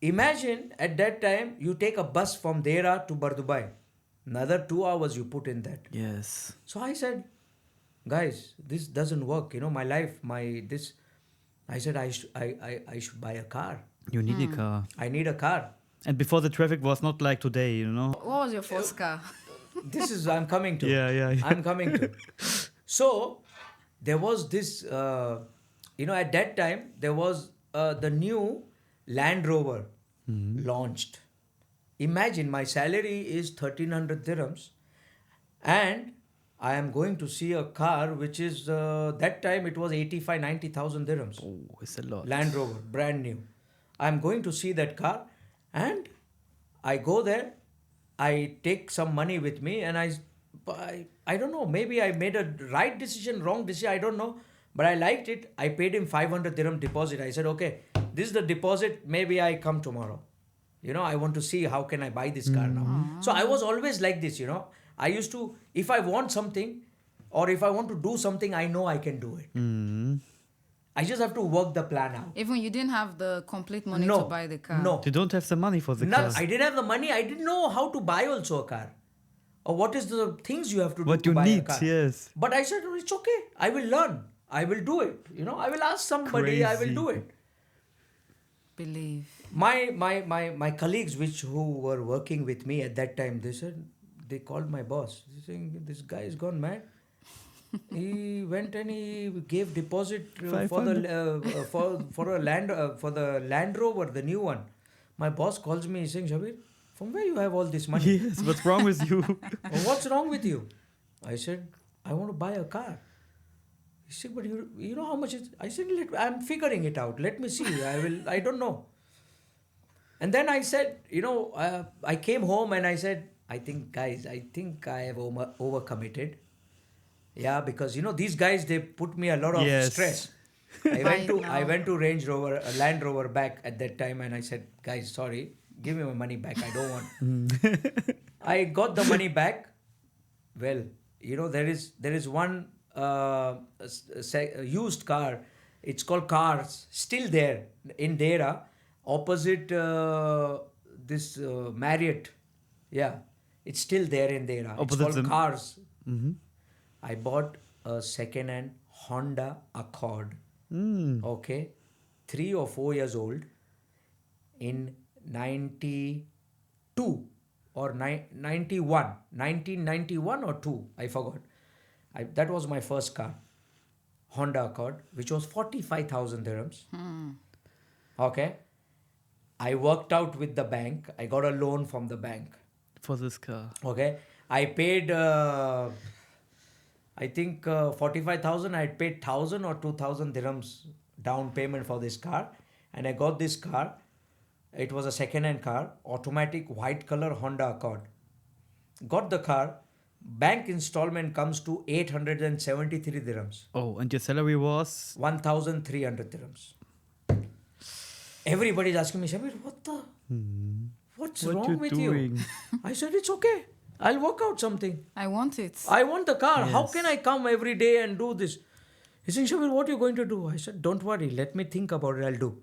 imagine at that time, you take a bus from Dera to Bardubai. Another 2 hours you put in that. Yes. So I said, guys, this doesn't work. My life, I said, I should buy a car. You need a car. I need a car. And before the traffic was not like today, What was your first car? This is I'm coming to. Yeah. I'm coming to. So there was this, at that time, there was the new Land Rover launched. Imagine my salary is 1,300 dirhams and I am going to see a car which is, that time it was 85, 90,000 dirhams. Oh, it's a lot. Land Rover, brand new. I'm going to see that car and I go there, I take some money with me and I don't know, maybe I made a right decision, wrong decision, I don't know. But I liked it. I paid him 500 dirham deposit. I said, okay, this is the deposit, maybe I come tomorrow. I want to see how can I buy this car now. So I was always like this, I used to, if I want something or if I want to do something, I know I can do it. I just have to work the plan out. Even you didn't have the complete money No, to buy the car. no. You don't have the money for the car. I didn't have the money. I didn't know how to buy also a car. Or what is the things you have to do What to you buy need, a car. yes. But I said, it's okay. I will learn. I will do it. I will ask somebody. I will Crazy. do it. Believe. My colleagues who were working with me at that time, they called my boss. They saying, this guy has gone mad. He went and he gave deposit for the Land Rover, the new one. My boss calls me saying, Shabbir, from where you have all this money? Yes, what's wrong with you? What's wrong with you? I said, I want to buy a car. He said, but you know how much it is? I said, I'm figuring it out. Let me see. I don't know. And then I said, I came home and I said, I think I have overcommitted. Yeah, because these guys, they put me a lot of Yes. stress. I went to Land Rover back at that time and I said, guys, sorry, give me my money back. I don't want. I got the money back. Well, there is one used car. It's called Cars, still there in Dera, opposite this Marriott. Yeah, it's still there in Dera. Opposite it's called the- Cars. I bought a second-hand Honda Accord. Okay, 3 or 4 years old in 92 or 91, 1991 or 2, I forgot. That was my first car, Honda Accord, which was 45,000 dirhams. Okay, I worked out with the bank. I got a loan from the bank. For this car. Okay, I paid, I think 45,000. I had paid 1,000 or 2,000 dirhams down payment for this car, and I got this car. It was a second-hand car, automatic white color Honda Accord. Got the car. Bank installment comes to 873 dirhams. Oh, and your salary was? 1,300 dirhams. Everybody's asking me, Shabbir, what's What wrong you with doing? you? I said, it's okay. I'll work out something. I want it. I want the car. How Yes. can I come every day and do this? He said, Shabbir, what are you going to do? I said, don't worry. Let me think about it. I'll do.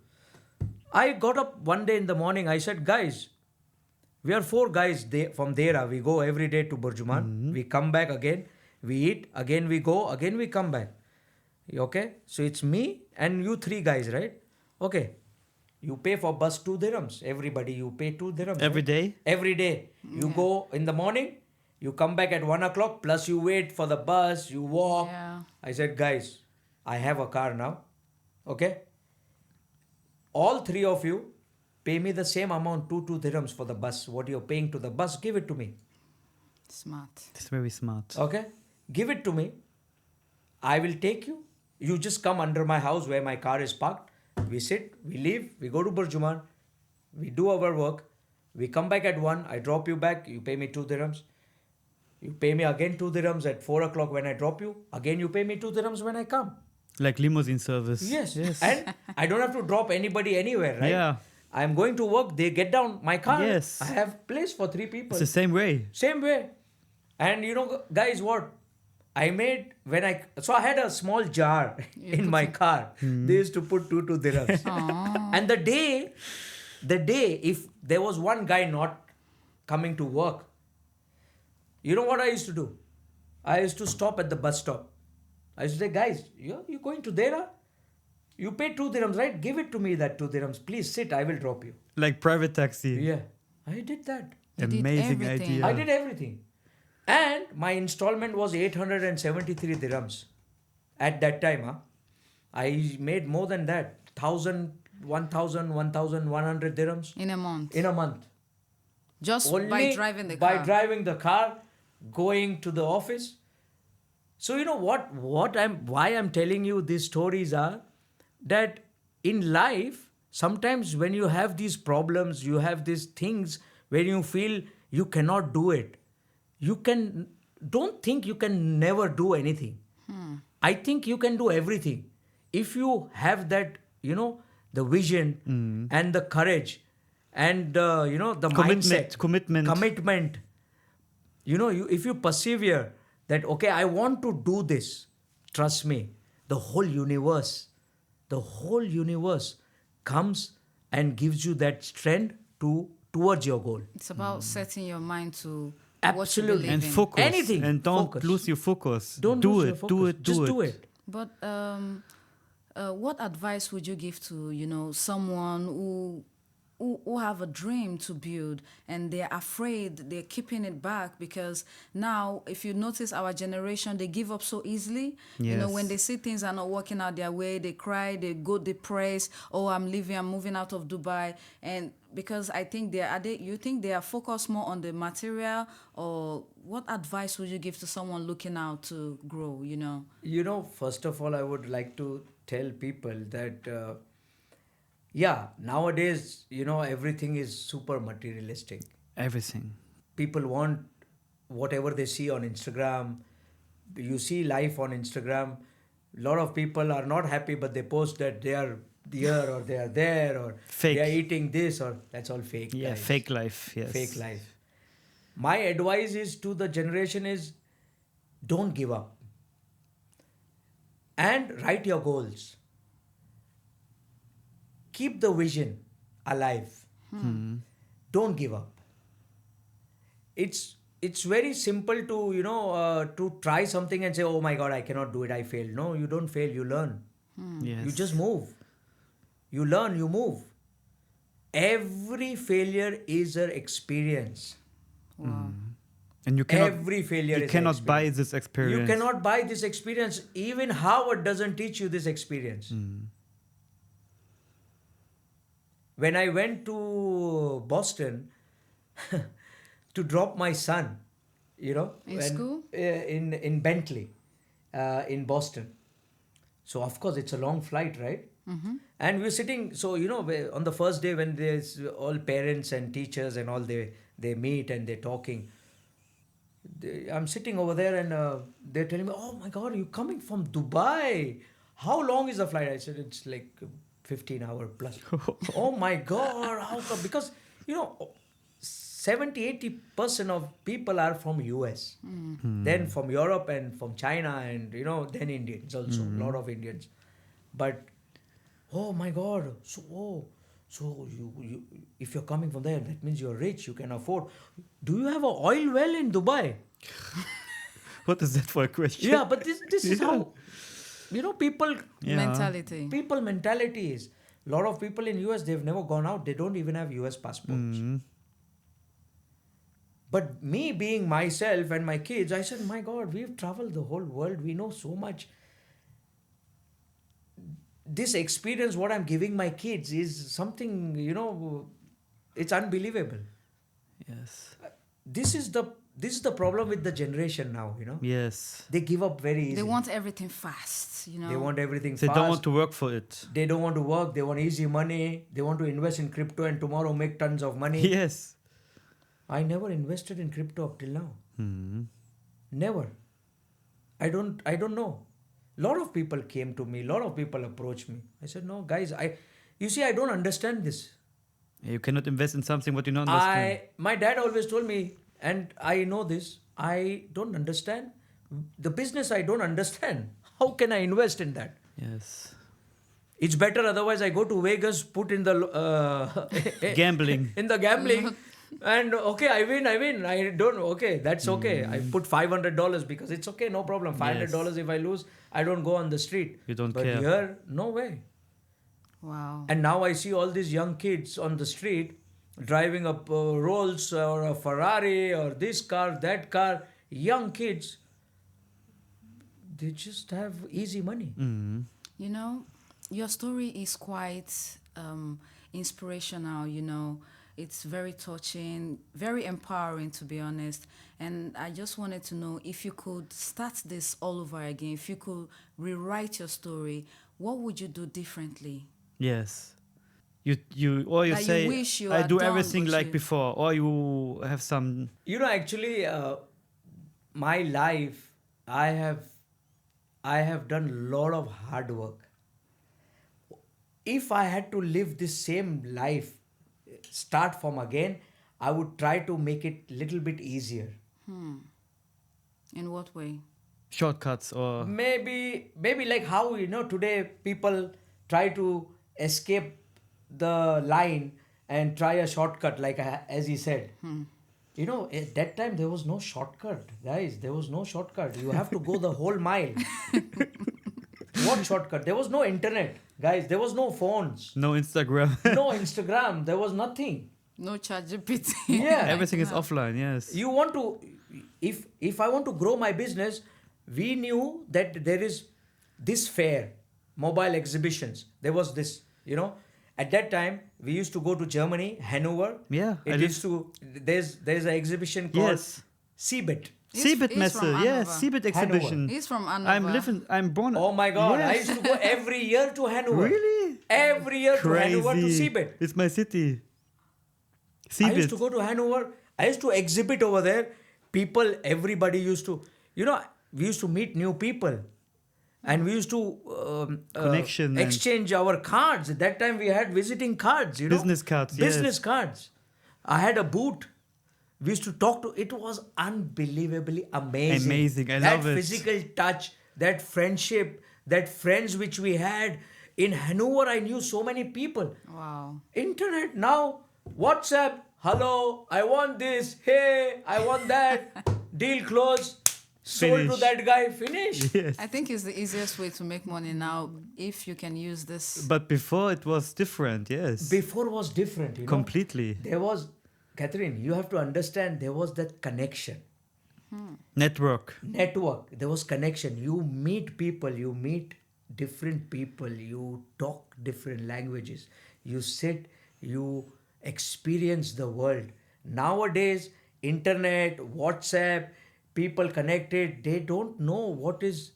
I got up one day in the morning. I said, guys, we are 4 guys from Dera. We go every day to Burjuman. We come back again. We eat. Again we go. Again we come back. Okay? So it's me and you 3 guys, right? Okay. You pay for bus 2 dirhams. Everybody, you pay 2 dirhams. Every right? day? Every day. You go in the morning. You come back at 1 o'clock. Plus you wait for the bus. You walk. Yeah. I said, guys, I have a car now. Okay? All 3 of you pay me the same amount, 2 dirhams for the bus. What you're paying to the bus, give it to me. Smart. It's very smart. Okay? Give it to me. I will take you. You just come under my house where my car is parked. We sit, we leave, we go to Burjuman. We do our work. We come back at 1. I drop you back. You pay me 2 dirhams. You pay me again 2 dirhams at 4 o'clock when I drop you. Again, you pay me 2 dirhams when I come. Like limousine service. Yes. Yes. And I don't have to drop anybody anywhere, right? Yeah. I'm going to work. They get down my car. Yes. I have place for 3 people. It's the same way. Same way. And you know, guys, what? I made so I had a small jar in my car. They used to put 2 dirhams. And the day, if there was one guy not coming to work, you know what I used to do? I used to stop at the bus stop. I used to say, guys, you're going to Dera? You pay 2 dirhams, right? Give it to me, that 2 dirhams. Please sit, I will drop you. Like private taxi. Yeah, I did that. You did Amazing everything. idea. I did everything. And my installment was 873 dirhams. At that time, I made more than that. 1,100 dirhams In a month. in a month. Just Only by driving the car. By driving the car, going to the office. So you know why I'm telling you these stories are that in life, sometimes when you have these problems, you have these things when you feel you cannot do it. Don't think you can never do anything. I think you can do everything. If you have that, the vision and the courage and, the mindset. Commitment. If you persevere that, okay, I want to do this, trust me, the whole universe comes and gives you that strength towards your goal. It's about setting your mind to Absolutely. what you believe And in. focus. Anything. And don't Focus. lose your focus. Don't do lose it. your focus. Do it. Just do do it. it. But what advice would you give to someone who have a dream to build and they're afraid, they're keeping it back? Because now, if you notice, our generation, they give up so easily. Yes. When they see things are not working out their way, they cry, they go depressed. Oh, I'm leaving, I'm moving out of Dubai. And because I think you think they are focused more on the material, or what advice would you give to someone looking out to grow? First of all, I would like to tell people that, nowadays, everything is super materialistic. Everything. People want whatever they see on Instagram. You see life on Instagram. A lot of people are not happy, but they post that they are here or they are there or Fake. they are eating this, or that's all fake. Yeah, guys. fake life. Yes. Fake life. My advice is to the generation is don't give up and write your goals. Keep the vision alive. Don't give up. It's very simple to to try something and say, oh my God, I cannot do it, I failed. No, you don't fail, you learn. Yes. You just move. You learn, you move. Every failure is an experience. Wow. And you cannot. Every failure You is an cannot buy experience. this experience. You cannot buy this experience. Even Harvard doesn't teach you this experience. When I went to Boston to drop my son, In school? In Bentley, in Boston. So of course it's a long flight, right? And we're sitting. So on the first day when there's all parents and teachers and all, they meet and they're talking. I'm sitting over there and they're telling me, oh my God, you're coming from Dubai. How long is the flight? I said, it's like 15 hours plus. Oh my God, how come? Because, 70-80% of people are from US. Then from Europe and from China and then Indians also, a lot of Indians. But oh my God, so you if you're coming from there, that means you're rich, you can afford. Do you have an oil well in Dubai? What is that for a question? Yeah, but this is how people Mentality. people mentality is. A lot of people in US, they've never gone out, they don't even have US passports. But me being myself and my kids, I said, my God, we've traveled the whole world. We know so much. This experience, what I'm giving my kids is something, it's unbelievable. Yes. This is the problem with the generation now, Yes. They give up very easily. They want everything fast, They want everything They fast. don't want to work for it. They don't want to work. They want easy money. They want to invest in crypto and tomorrow make tons of money. Yes. I never invested in crypto up till now. Never. I don't know. A lot of people came to me. A lot of people approached me. I said, no, guys, you see, I don't understand this. You cannot invest in something what you don't understand. My dad always told me, and I know this, I don't understand. The business I don't understand. How can I invest in that? Yes. It's better otherwise I go to Vegas, put in the... Gambling. In the gambling. And okay, I win. I don't, okay, that's okay. I put $500 because it's okay, no problem. $500 if I lose, I don't go on the street. You don't but care. Here, no way. Wow. And now I see all these young kids on the street driving a Rolls or a Ferrari or this car, that car. Young kids, they just have easy money. Your story is quite inspirational, It's very touching, very empowering, to be honest. And I just wanted to know, if you could start this all over again, if you could rewrite your story, what would you do differently? Yes. Or you Like say, you wish you I had do done everything what like you- before. Or you have some... Actually, my life, I have done a lot of hard work. If I had to live this same life, start from again, I would try to make it little bit easier. In what way? Shortcuts or... Maybe like how, today people try to escape the line and try a shortcut, like as he said. At that time there was no shortcut, guys. There was no shortcut. You have to go the whole mile. What shortcut? There was no internet, guys. There was no phones. No Instagram. No Instagram. There was nothing. No ChatGPT. Yeah. Everything is offline, yes. You want to, if I want to grow my business, we knew that there is this fair, mobile exhibitions. There was this, at that time we used to go to Germany, Hanover. Yeah, There's an exhibition called Yes. CeBIT. CeBIT He's Messe, from yes, Hanover. CeBIT exhibition. He's from Hanover. I'm born... Oh my God! I Yes. used to go every year to Hanover. Really? Every year to Hanover to Crazy. CeBIT. It's my city. I used to CeBIT. go to Hanover. I used to exhibit over there. People, everybody used to, we used to meet new people. And we used to Connection and- exchange our cards. At that time we had visiting cards, Business cards, Business yes. cards. I had a booth. We used to talk to, it was unbelievably amazing. Amazing, I that love it. physical touch, that friendship, that friends which we had. In Hanover, I knew so many people. Wow. Internet now, WhatsApp, hello, I want this, hey, I want that, deal closed, sold to Finish. that guy, finish. Yes. I think it's the easiest way to make money now, if you can use this. But before it was different, yes. Before was different, Completely. There was, Catherine, you have to understand, there was that connection. Network. There was connection. You meet people, you meet different people, you talk different languages, you sit, you experience the world. Nowadays, internet, WhatsApp, people connected, they don't know what is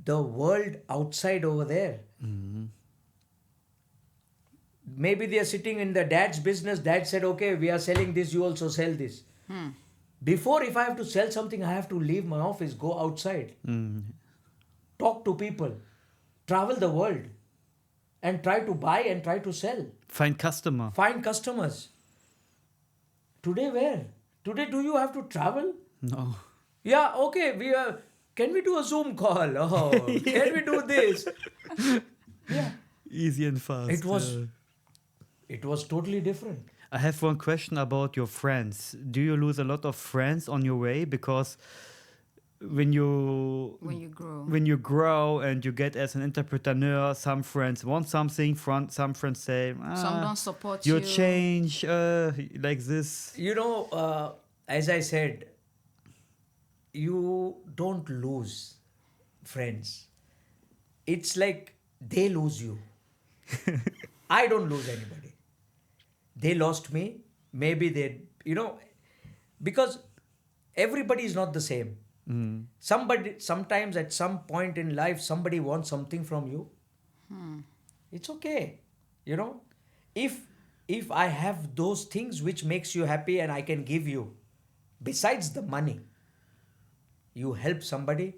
the world outside over there. Maybe they are sitting in the dad's business. Dad said, okay, we are selling this, you also sell this. Before, if I have to sell something, I have to leave my office, go outside, talk to people, travel the world, and try to buy and try to sell. Find customer. Find customers. Today where? Today do you have to travel? No. Yeah, okay, can we do a Zoom call? Oh, can we do this? Yeah. Easy and It fast. was it was totally different. I have one question about your friends. Do you lose a lot of friends on your way? Because when you When you grow. when you grow and you get as an entrepreneur, some friends want something, some friends say, Some don't support you you. change like this. You know, as I said, you don't lose friends. It's like they lose you. I don't lose anybody. They lost me. Maybe because everybody is not the same. Sometimes at some point in life, somebody wants something from you. It's okay. You know, if if I have those things which makes you happy and I can give you, besides the money, you help somebody,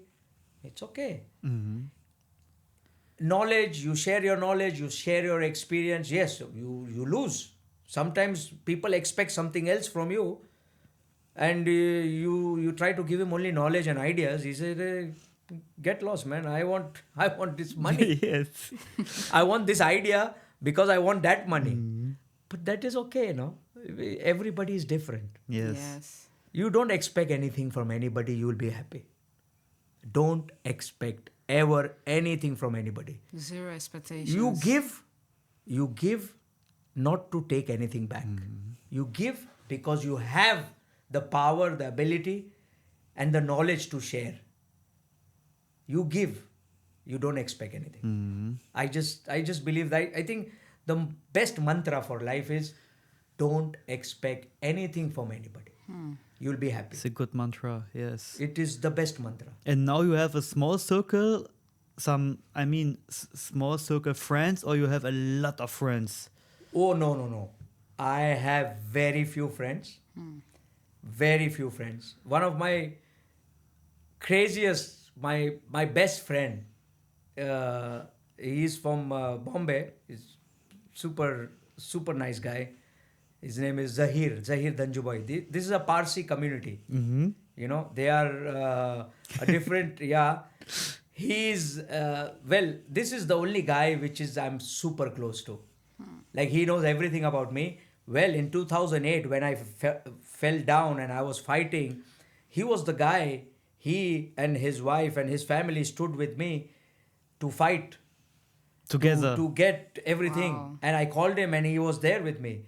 it's okay. Knowledge, you share your knowledge, you share your experience. Yes, you lose. Sometimes people expect something else from you, and you try to give him only knowledge and ideas. He said, "Get lost, man. I want this money. Yes. I want this idea because I want that money." But that is okay, no? Everybody is different. Yes. You don't expect anything from anybody, you will be happy. Don't expect ever anything from anybody. Zero expectations. You give not to take anything back. You give because you have the power, the ability, and the knowledge to share. You give. You don't expect anything. I just believe that. I think the best mantra for life is don't expect anything from anybody. You'll be happy. It's a good mantra, yes. It is the best mantra. And now you have a small circle, small circle friends, or you have a lot of friends? Oh, no. I have very few friends. Very few friends. One of my craziest, my best friend, he's from Bombay. He's super nice guy. His name is Zahir Danjubai. This is a Parsi community. You know, they are a different, yeah. He's, this is the only guy which is I'm super close to. Like he knows everything about me. Well, in 2008, when I fell down and I was fighting, he was the guy, he and his wife and his family stood with me to fight. Together. To get everything. Wow. And I called him and he was there with me.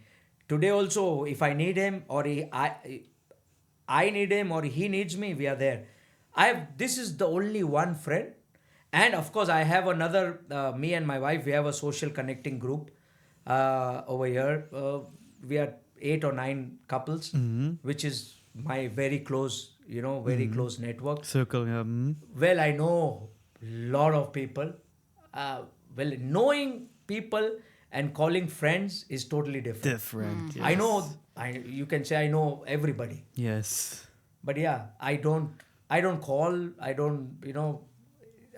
Today also, if I need him or I need him or he needs me, we are there. This is the only one friend. And of course, I have another, me and my wife, we have a social connecting group over here. We are 8 or 9 couples, which is my very close, very close network. Circle, yeah. Well, I know a lot of people. Knowing people and calling friends is totally different. Different, yes. I know, you can say I know everybody. Yes. But yeah, I don't call, I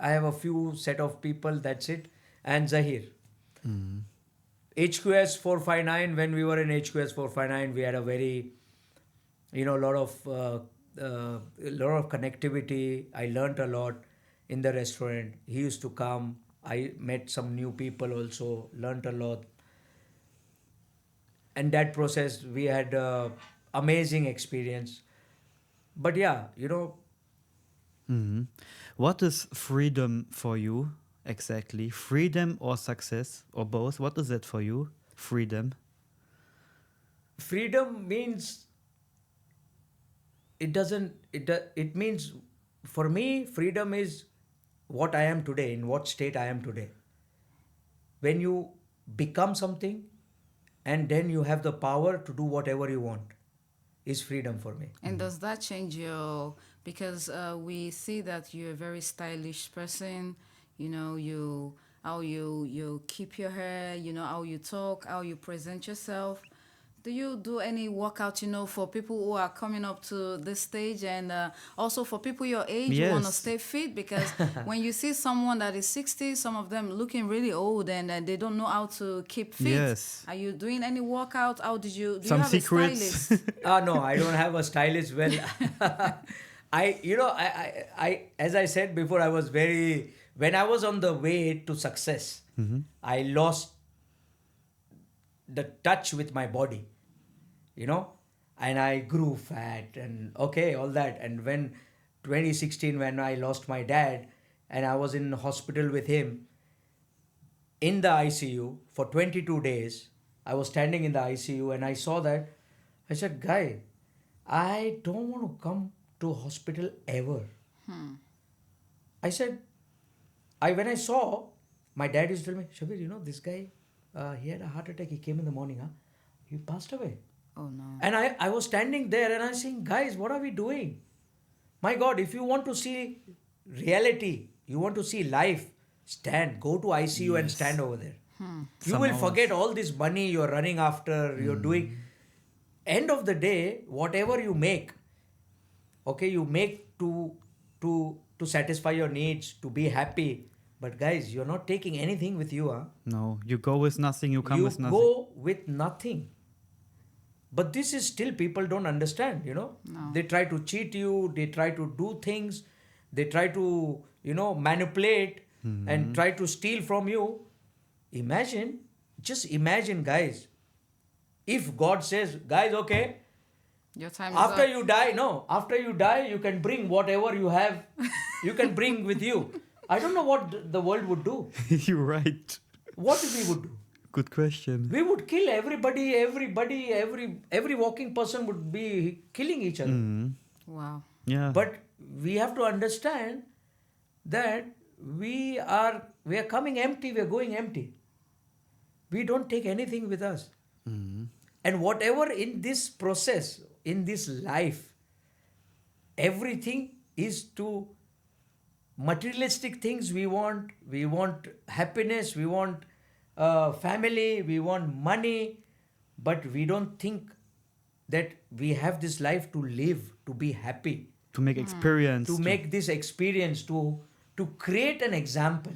have a few set of people, that's it. And Zahir. HQS 459, when we were in HQS 459, we had a very, lot of connectivity. I learnt a lot in the restaurant. He used to come. I met some new people also, learnt a lot. And that process, we had amazing experience. But yeah, What is freedom for you exactly? Freedom or success or both? What is it for you? Freedom. Freedom means it means for me, freedom is what I am today, in what state I am today. When you become something and then you have the power to do whatever you want, is freedom for me. And does that change because we see that you're a very stylish person, how you keep your hair, how you talk, how you present yourself. Do you do any workout, for people who are coming up to this stage, and also for people your age who want to Yes. stay fit? Because when you see someone that is 60, some of them looking really old, and they don't know how to keep fit. Yes. Are you doing any workout? How do you Some have a secrets. stylist? No, I don't have a stylist. Well, I, as I said before, when I was on the way to success, I lost the touch with my body, and I grew fat and okay, all that. And when 2016, when I lost my dad and I was in hospital with him in the ICU for 22 days, I was standing in the ICU and I saw that. I said, Guy, I don't want to come to hospital ever. I said, when I saw, my dad used to tell me, Shabbir, this guy, he had a heart attack. He came in the morning, he passed away. Oh no. And I was standing there and I was saying, guys, what are we doing? My God, if you want to see reality, you want to see life, go to ICU and stand over there. You Some will hours. forget all this money you're running after, you're doing. End of the day, whatever you make, okay, you make to satisfy your needs, to be happy. But guys, you're not taking anything with you, huh? No, you go with nothing, you come You with nothing. go with nothing. But this is still people don't understand, No. They try to cheat you, they try to do things, they try to, manipulate and try to steal from you. Just imagine, guys, if God says, guys, okay, Your time after is up. after you die, you can bring whatever you have, you can bring with you. I don't know what the world would do. You're right. What we would do? Good question. We would kill everybody, every walking person would be killing each other. Wow. Yeah. But we have to understand that we are coming empty, we are going empty. We don't take anything with us. And whatever in this process, in this life, everything is to materialistic things we want happiness, we want family, we want money, but we don't think that we have this life to live, to be happy, to make experience. to make this experience, to create an example,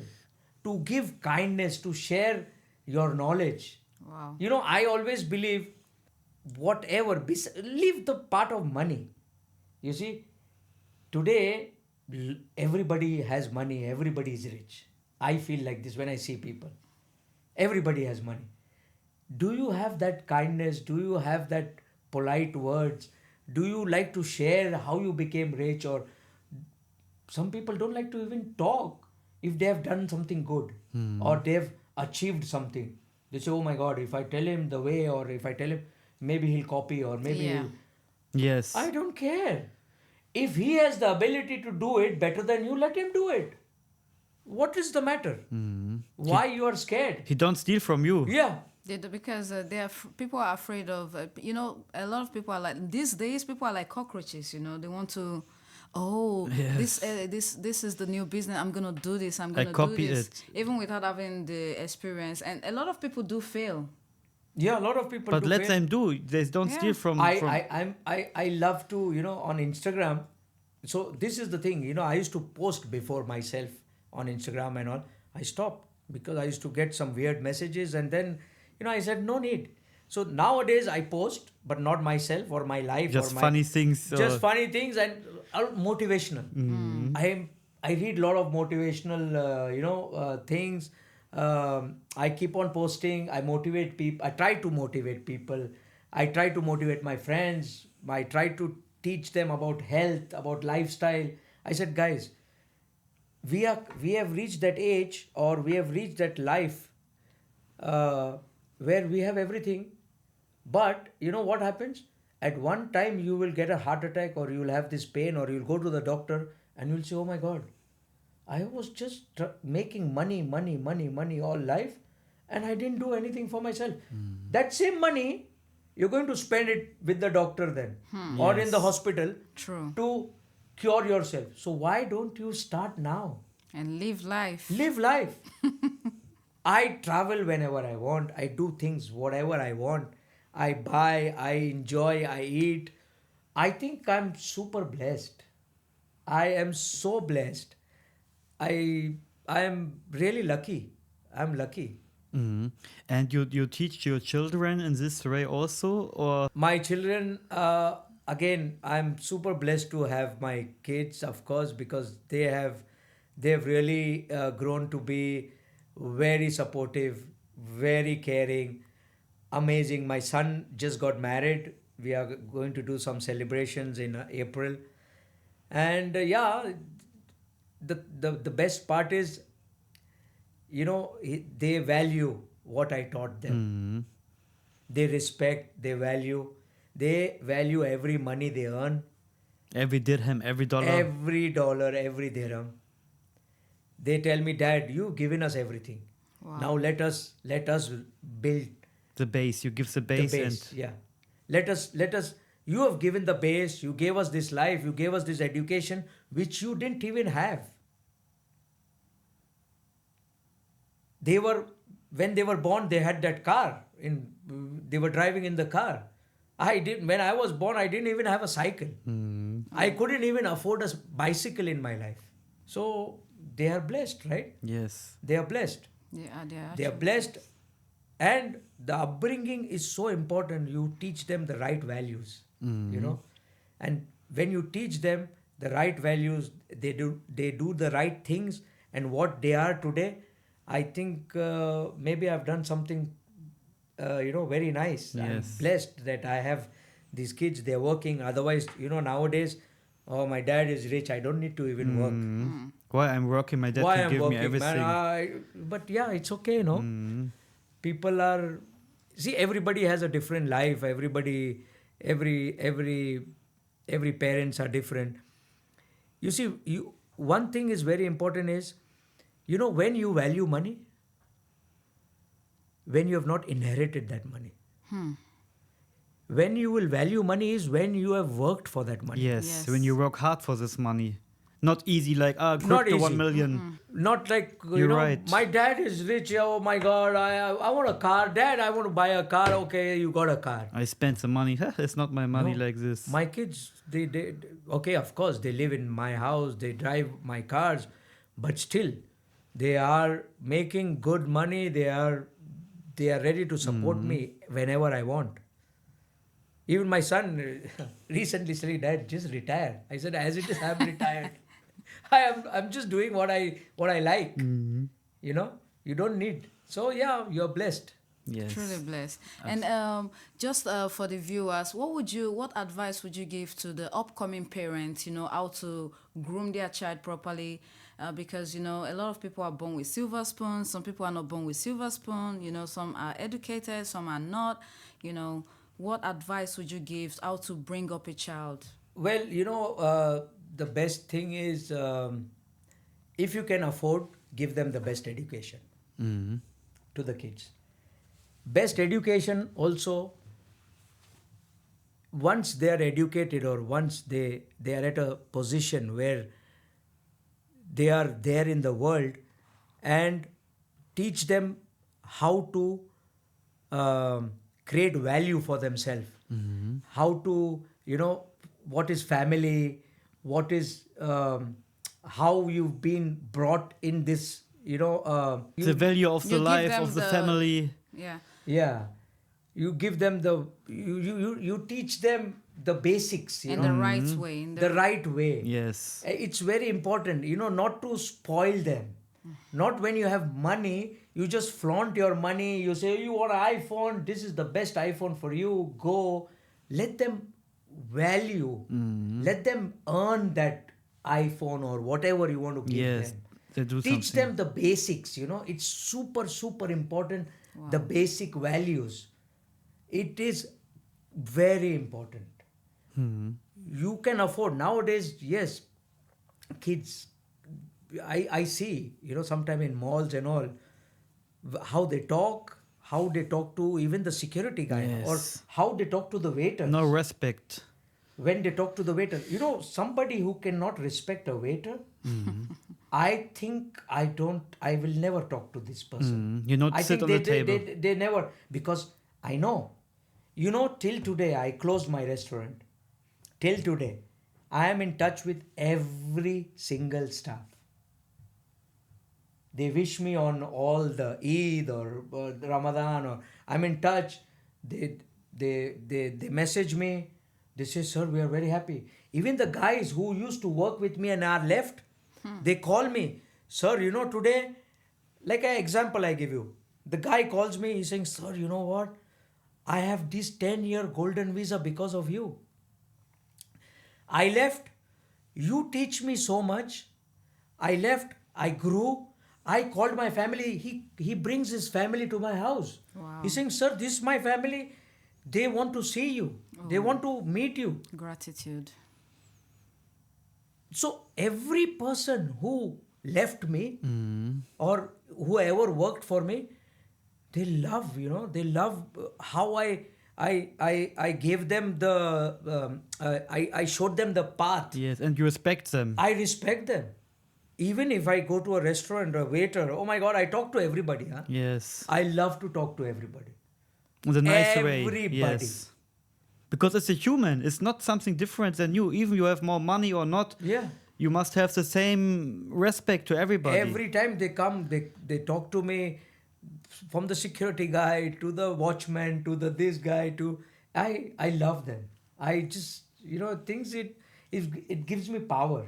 to give kindness, to share your knowledge. Wow. I always believe leave the part of money. You see, today everybody has money, everybody is rich. I feel like this when I see people. Everybody has money. Do you have that kindness? Do you have that polite words? Do you like to share how you became rich? Or some people don't like to even talk if they have done something good or they have achieved something. They say, oh my God, if I tell him the way, or if I tell him, maybe he'll copy, or maybe Yeah. Yes. I don't care. If he has the ability to do it better than you, let him do it. What is the matter? Why you are scared? He don't steal from you. Yeah. They do, because people are afraid of, a lot of people are like, these days, people are like cockroaches, they want to, Yes. this is the new business, I'm going to do this, I'm going to do copy this. it. Even without having the experience. And a lot of people do fail. Yeah, a lot of people But do let fail. them do. They don't Yeah. steal from. I love to, on Instagram. So this is the thing, I used to post before myself on Instagram and all. I stopped because I used to get some weird messages, and then, I said no need. So nowadays I post, but not myself or my life Just or my funny things. just funny things and motivational. I read a lot of motivational things. I keep on posting. I motivate people. I try to motivate people. I try to motivate my friends. I try to teach them about health, about lifestyle. I said, guys, we have reached that age, or we have reached that life where we have everything. But you know what happens? At one time you will get a heart attack, or you will have this pain, or you'll go to the doctor and you'll say, oh my God, I was just making money all life, and I didn't do anything for myself. That same money, you're going to spend it with the doctor then, or in the hospital. True. To cure yourself. So why don't you start now? And live life. Live life. I travel whenever I want. I do things whatever I want. I buy, I enjoy, I eat. I think I'm super blessed. I am so blessed. I I am really lucky. I'm lucky. Mhm. And you teach your children in this way also, or My children, again, I'm super blessed to have my kids, of course, because they've really grown to be very supportive, very caring, amazing. My son just got married. We are going to do some celebrations in April, and yeah, the best part is, they value what I taught them. Mhm. They respect, they value every money they earn, Every dirham, every dollar, every dollar, every dirham. They tell me, Dad, you've given us everything. Now Wow. let us build the base. You give the the base, and base. Yeah. Let us you have given the base, you gave us this life, you gave us this education, which you didn't even have. They were when they were born, they had that car in they were driving in the car. I did When I was born, I didn't even have a cycle. Mhm. I couldn't even afford a bicycle in my life. So they are blessed, right? Yes. They are blessed. Yeah, they are They are actually blessed, blessed. and the upbringing is so important. You teach them the right values, you Mhm. know, and when you teach them the right values, they do the right things, and what they are today. I think maybe I've done something, very nice. I'm Yes. blessed that I have these kids. They're working. Otherwise, nowadays, oh, my dad is rich. I don't need to even work. Mhm. Why I'm working, my dad Why can I'm give me working, man? everything. But yeah, it's okay, no? Mhm. People are, see, everybody has a different life. Every parents are different. You see, one thing is very important is, when you value money, when you have not inherited that money. When you will value money is when you have worked for that money. Yes, when you Yes. work hard for this money. Not easy like, Not crypto 1 easy. million. Not like, You're right. my dad is rich. Oh my God, I want a car. Dad, I want to buy a car. Okay, you got a car. I spent some money. It's not my money No, like this. my kids, they okay, of course, they live in my house, they drive my cars, but still, they are making good money. They are ready to support Mhm. me whenever I want. Even my son recently said, Dad, just retire. I said, as it is, I'm retired. I'm just doing what I like. Mhm. You know, you don't need. So yeah, you're blessed. Truly Yes. blessed. And just for the viewers, what advice would you give to the upcoming parents? How to groom their child properly, because a lot of people are born with silver spoons. Some people are not born with silver spoon. Some are educated, some are not. What advice would you give how to bring up a child? Well, the best thing is, if you can afford, give them the best education Mhm. to the kids. Best education also, once they are educated, or once they are at a position where they are there in the world, and teach them how to create value for themselves, how to, what is family, what is, how you've been brought in this, The value of the You give life of them the the family. yeah. yeah, you give them you teach them the basics, In the right way, the right way. Yes. It's very important, not to spoil them. Not when you have money, you just flaunt your money. You say you want an iPhone, this is the best iPhone for you, go. Let them value, let them earn that iPhone or whatever you want to give Yes. them. They do Teach something. them the basics. It's super super important. The Wow. basic values, it is very important. You can afford nowadays. Yes, kids, I see, sometime in malls and all, how they talk to even the security guy, or Yes. how they talk to the No waiters. respect. When they talk to the waiter, somebody who cannot respect a waiter, I think I will never talk to this person. You not I sit think on they the they, table. they, they never, because I know You know, till today, I closed my restaurant. Till today, I am in touch with every single staff. They wish me on all the Eid or Ramadan, or I'm in touch. They message me. They say, "Sir, we are very happy." Even the guys who used to work with me and are left, they call me, "Sir, you know today," like an example I give you. The guy calls me. He's saying, "Sir, you know what? I have this 10-year golden visa because of you. I left. You teach me so much. I left. I grew. I called my family. He brings his family to my house. Wow. He's saying, "Sir, this is my family. They want to see you. They want to meet you." Gratitude. So every person who left me or whoever worked for me, they love, they love how I gave them I showed them the path. Yes, and you respect them. I respect them. Even if I go to a restaurant, a waiter, oh my God, I talk to everybody. Huh? Yes. I love to talk to everybody. In a nice way. Everybody. Yes. Because it's a human. It's not something different than you. Even you have more money or not. Yeah. You must have the same respect to everybody. Every time they come, they talk to me, from the security guy to the watchman to the this guy to I love them. I just things it gives me power.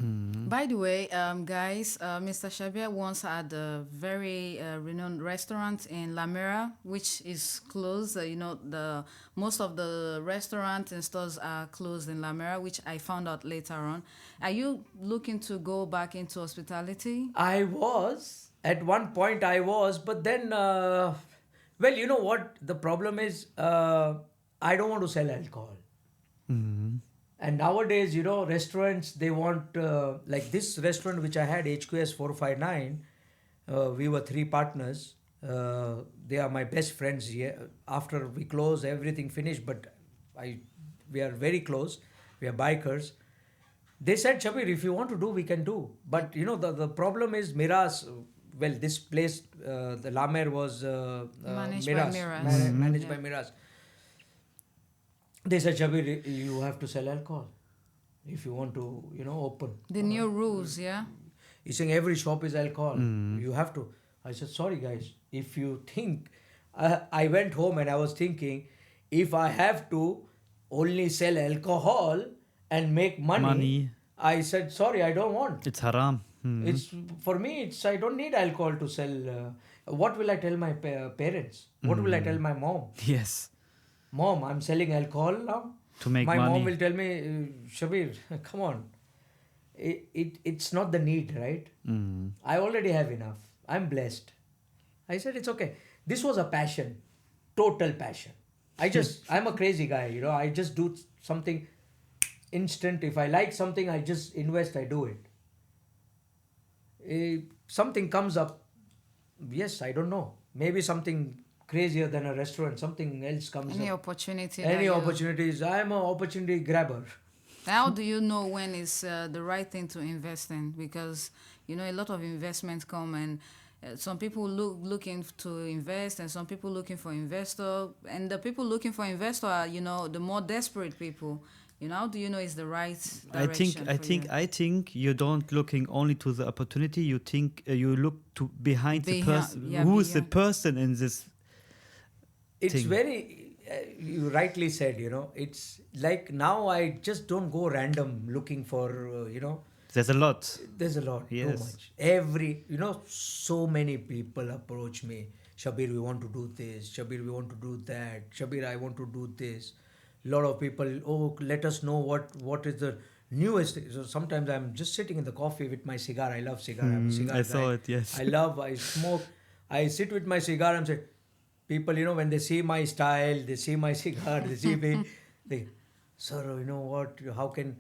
By the way, guys, Mr. Shabbir once had a very renowned restaurant in Lamera, which is closed. The most of the restaurants and stores are closed in Lamera, which I found out later on. Are you looking to go back into hospitality? I was at one point, but then, well, you know what the problem is. I don't want to sell alcohol. And nowadays, restaurants, they want, like this restaurant which I had, HQS 459, we were 3 partners. They are my best friends here. After we close, everything finished, but we are very close. We are bikers. They said, "Shabbir, if you want to do, we can do." But, the problem is Miras. Well, this place, the Lamer was Managed Miras. by Miras. Managed by Miras. They said, "Shabbir, you have to sell alcohol if you want to, open." The new rules, yeah? He's saying every shop is alcohol. You have to. I said, "Sorry, guys. If you think..." I went home and I was thinking, if I have to only sell alcohol and make money. I said, "Sorry, I don't want." It's haram. It's for me. I don't need alcohol to sell. What will I tell my parents? What will I tell my mom? Yes. "Mom, I'm selling alcohol now." To make my money. mom will tell me, "Shabbir, come on. It's not the need, right? I already have enough. I'm blessed." I said, "It's okay." This was a passion, total passion. I'm a crazy guy, I just do something instant. If I like something, I just invest, I do it. Something comes up, yes, I don't know. Maybe something crazier than a restaurant, something else comes Any up. opportunity. Any opportunities. I'm an opportunity grabber. How do you know when it's the right thing to invest in? Because, a lot of investments come and some people looking to invest and some people looking for investor. And the people looking for investor are, the more desperate people. How do you know it's the right direction I think you don't looking only to the opportunity. You think you look to behind the person. Who is the person in this? It's thing. very, you rightly said, it's like now I just don't go random looking for, There's a lot. There's a lot, Yes. too much. So many people approach me. "Shabbir, we want to do this. Shabbir, we want to do that. Shabbir, I want to do this." Lot of people, "Oh, let us know what is the newest thing." So sometimes I'm just sitting in the coffee with my cigar. I love cigar. I'm a cigar I guy. saw it, yes. I smoke. I sit with my cigar and say, people, when they see my style, they see my cigar, they see me, they, "Sir, you know what, how can..."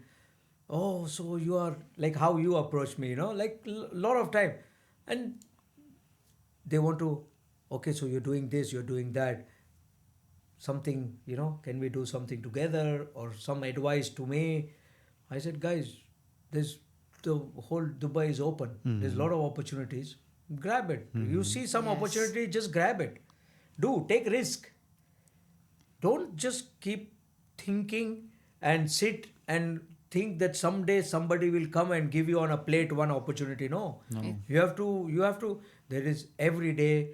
"Oh, so you are..." Like how you approach me, like lot of time. And they want to, "Okay, so you're doing this, you're doing that. Something, can we do something together or some advice to me?" I said, "Guys, the whole Dubai is open. There's a lot of opportunities. Grab it. You see some opportunity, just grab it. Take risk. Don't just keep thinking and sit and think that someday somebody will come and give you on a plate one opportunity. No. You have to, there is every day,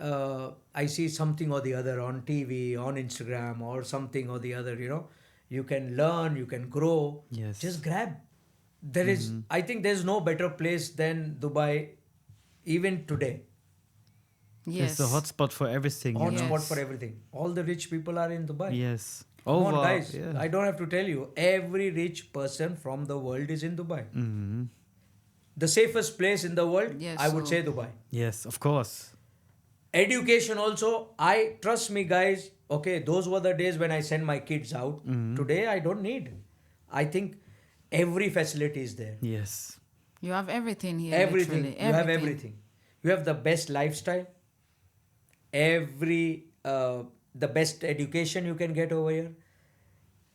I see something or the other on TV, on Instagram, or something or the other, you can learn, you can grow. Yes. Just grab. There is, I think there's no better place than Dubai, even today. Yes. It's a hotspot for everything. you know? Hotspot Yes. for everything. All the rich people are in Dubai. Yes. Come on, guys. Yeah. I don't have to tell you. Every rich person from the world is in Dubai. Mhm. The safest place in the world, Yes, I would so- say Dubai. Yes, of course. Education also, I trust me, guys. Okay, those were the days when I sent my kids out. Today, I don't need. I think every facility is there. Yes. You have everything here. Everything. Literally. You have everything. You have the best lifestyle. The best education you can get over here.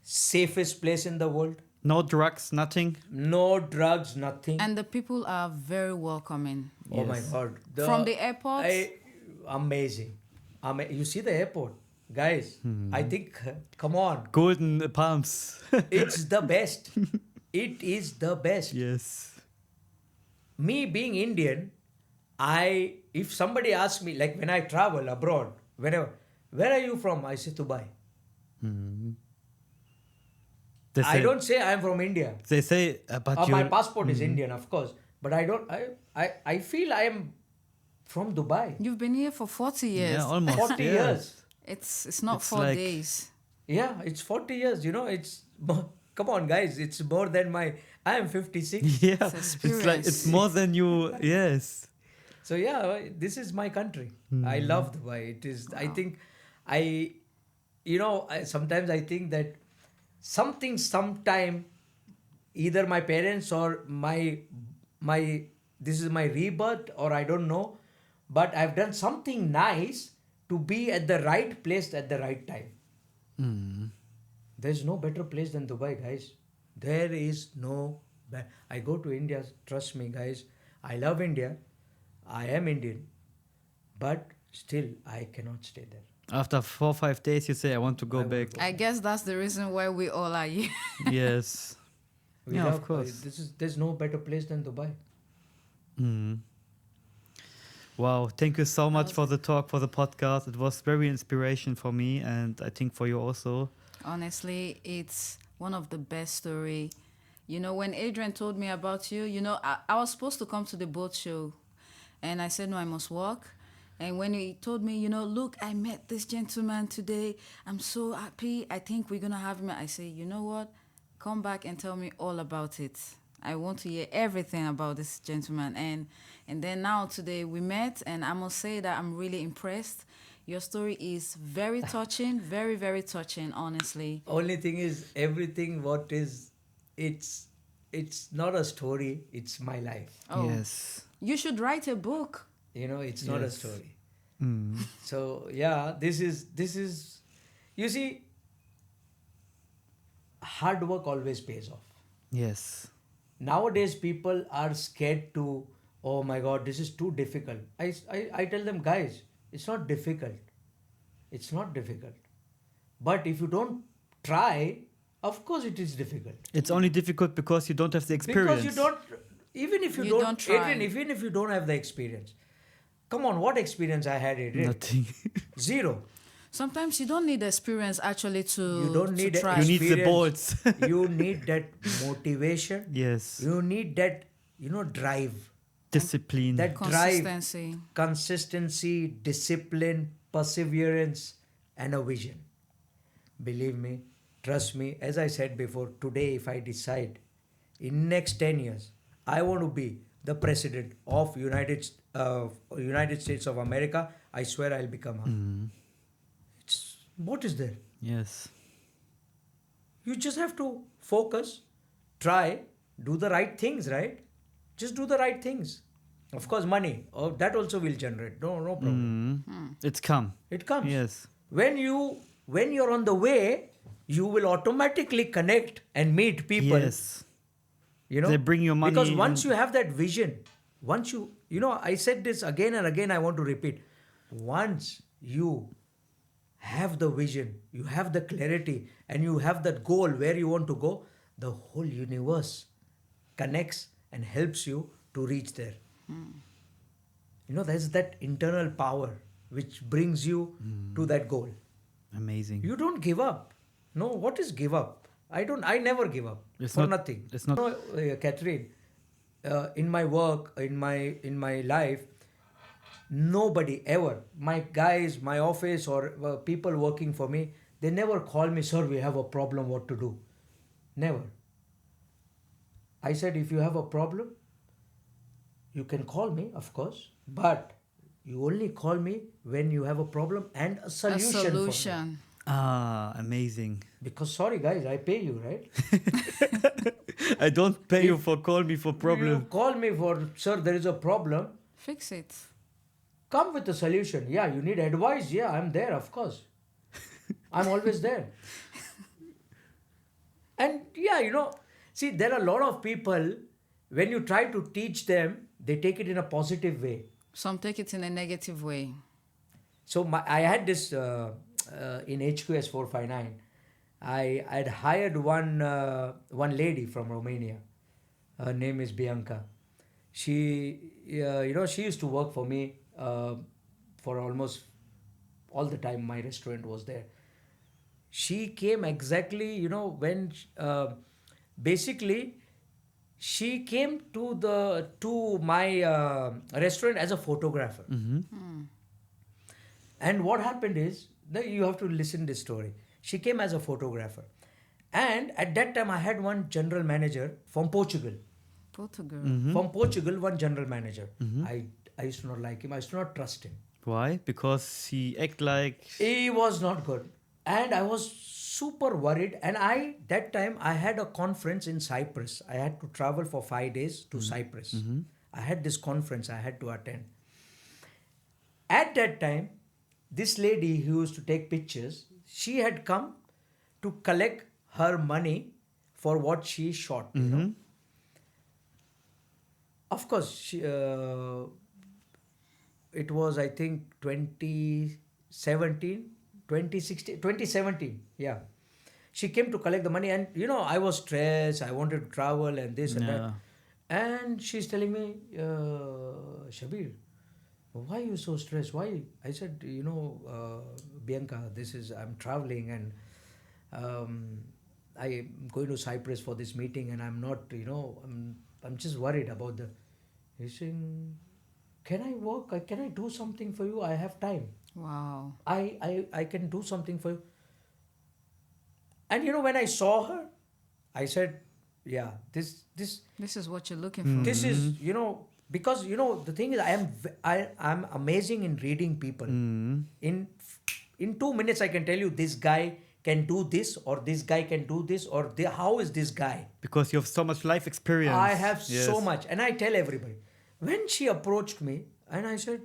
Safest place in the world. No drugs, nothing. No drugs, nothing. And the people are very welcoming. Oh my Yes. God. From the airport? Amazing. You see the airport. Guys, I think, come on. Golden palms. It's the best. It is the best. Yes. Me being Indian, if somebody asks me, like when I travel abroad, whenever, where are you from? I say Dubai. They I say, don't say I'm from India. They say, but My you. passport is Indian, of course. But I feel I am from Dubai. You've been here for 40 years. Yeah, almost. 40 yes. years. It's not It's 4 like- days. Yeah, it's 40 years. Come on, guys. It's more than I am 56. Yeah. It's like, experience. it's more than you. Yes. So yeah, this is my country. I love Dubai. It is. I think, sometimes I think that sometime, either my parents or my this is my rebirth, or I don't know, but I've done something nice to be at the right place at the right time. There's no better place than Dubai, guys. There is no. I go to India. Trust me, guys. I love India. I am Indian, but still I cannot stay there. After 4 or 5 days, you say, I want to go I want back. to I guess that's the reason why we all are here. Yes. Yeah, of love- course. There's no better place than Dubai. Wow, thank you so much for the talk, for the podcast. It was very inspiration for me, and I think for you also. Honestly, it's one of the best story. When Adrian told me about you, I was supposed to come to the boat show, and I said, no, I must work. And when he told me, look, I met this gentleman today. I'm so happy. I think we're going to have him. I say, you know what? Come back and tell me all about it. I want to hear everything about this gentleman. And then now today we met, and I must say that I'm really impressed. Your story is very touching, very, very touching, honestly. Only thing is, everything what is, it's not a story. It's my life. Oh, Yes. you should write a book. It's not a Yes. story. So yeah, this is. You see, hard work always pays off. Yes. Nowadays people are scared to, oh my God, this is too difficult. I tell them, guys, it's not difficult. It's not difficult. But if you don't try, of course it is difficult. It's only difficult because you don't have the experience. Because you don't, even if you, You don't, don't try. Adrian, even if you don't have the experience. Come on, what experience I had, Adrian? Nothing. Zero. Sometimes you don't need experience actually to You don't need to try. You need the experience. bolts. You need that motivation. Yes. You need that, drive. Discipline. That drive, Consistency. consistency, discipline, perseverance, and a vision. Believe me, trust me, as I said before, today if I decide in next 10 years, I want to be the president of United States of America, I swear I'll become one. What is there? Yes. You just have to focus, try, do the right things, right? Just do the right things. Of course, money, that also will generate. No problem. It's come. It comes. Yes. When you're on the way, you will automatically connect and meet people. Yes. They bring you money Because once and- you have that vision, once I said this again and again, I want to repeat. Once you have the vision, you have the clarity, and you have that goal where you want to go, the whole universe connects and helps you to reach there. There's that internal power which brings you to that goal. Amazing. You don't give up. No, what is give up? I never give up for nothing. It's not. Catherine, in my work, in my life, nobody ever, my guys, my office, or people working for me, they never call me, sir, we have a problem, what to do. Never. I said, if you have a problem, you can call me, of course, but you only call me when you have a problem and a solution. For me. Amazing. Because sorry guys, I pay you, right? I don't pay you for call me for problem. You call me for, sir, there is a problem. Fix it. Come with a solution. Yeah, you need advice. Yeah, I'm there, of course. I'm always there. And yeah, see, there are a lot of people, when you try to teach them, they take it in a positive way. Some take it in a negative way. So I had this in HQS 459. I had hired one lady from Romania. Her name is Bianca. She used to work for me for almost all the time my restaurant was there. She came exactly, when basically she came to my restaurant as a photographer. And what happened is, you have to listen this story. She came as a photographer. And at that time, I had one general manager from Portugal. From Portugal, one general manager. I used to not like him. I used to not trust him. Why? Because he act like... He was not good. And I was super worried. And that time, I had a conference in Cyprus. I had to travel for 5 days to Cyprus. I had this conference I had to attend. At that time, this lady who used to take pictures, she had come to collect her money for what she shot. Of course, it was, I think, 2017, yeah. She came to collect the money and, I was stressed. I wanted to travel and this and that. And she's telling me, Shabbir, why are you so stressed? Why? I said, Bianca, I'm traveling and I'm going to Cyprus for this meeting and I'm not, I'm just worried about He's saying, can I work? Can I do something for you? I have time. Wow. I can do something for you. And when I saw her, I said, yeah, this is what you're looking for. This is, because the thing is, I'm amazing in reading people. In 2 minutes, I can tell you this guy can do this, or this guy can do this, or how is this guy? Because you have so much life experience. I have so much, and I tell everybody. When she approached me, and I said,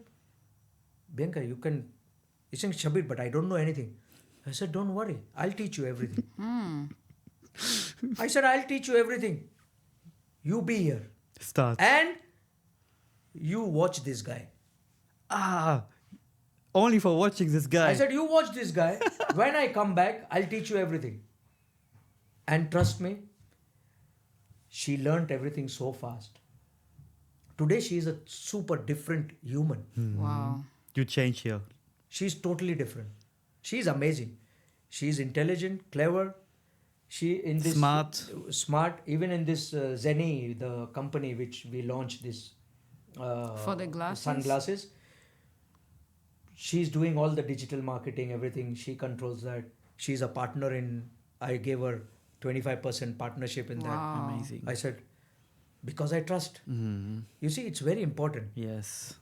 Bianca, you can. He said, Shabbir, but I don't know anything. I said, don't worry, I'll teach you everything. I said, I'll teach you everything. You be here. Start. And you watch this guy. Only for watching this guy. I said, you watch this guy. When I come back, I'll teach you everything. And trust me, she learnt everything so fast. Today, she is a super different human. Wow. You change here. She's totally different. She's amazing. She's intelligent, clever. Smart. Even in this Zenny, the company which we launched this for the glasses? Sunglasses. She's doing all the digital marketing, everything. She controls that. She's a partner I gave her 25% partnership in that. Amazing. I said, because I trust. You see, it's very important. Yes.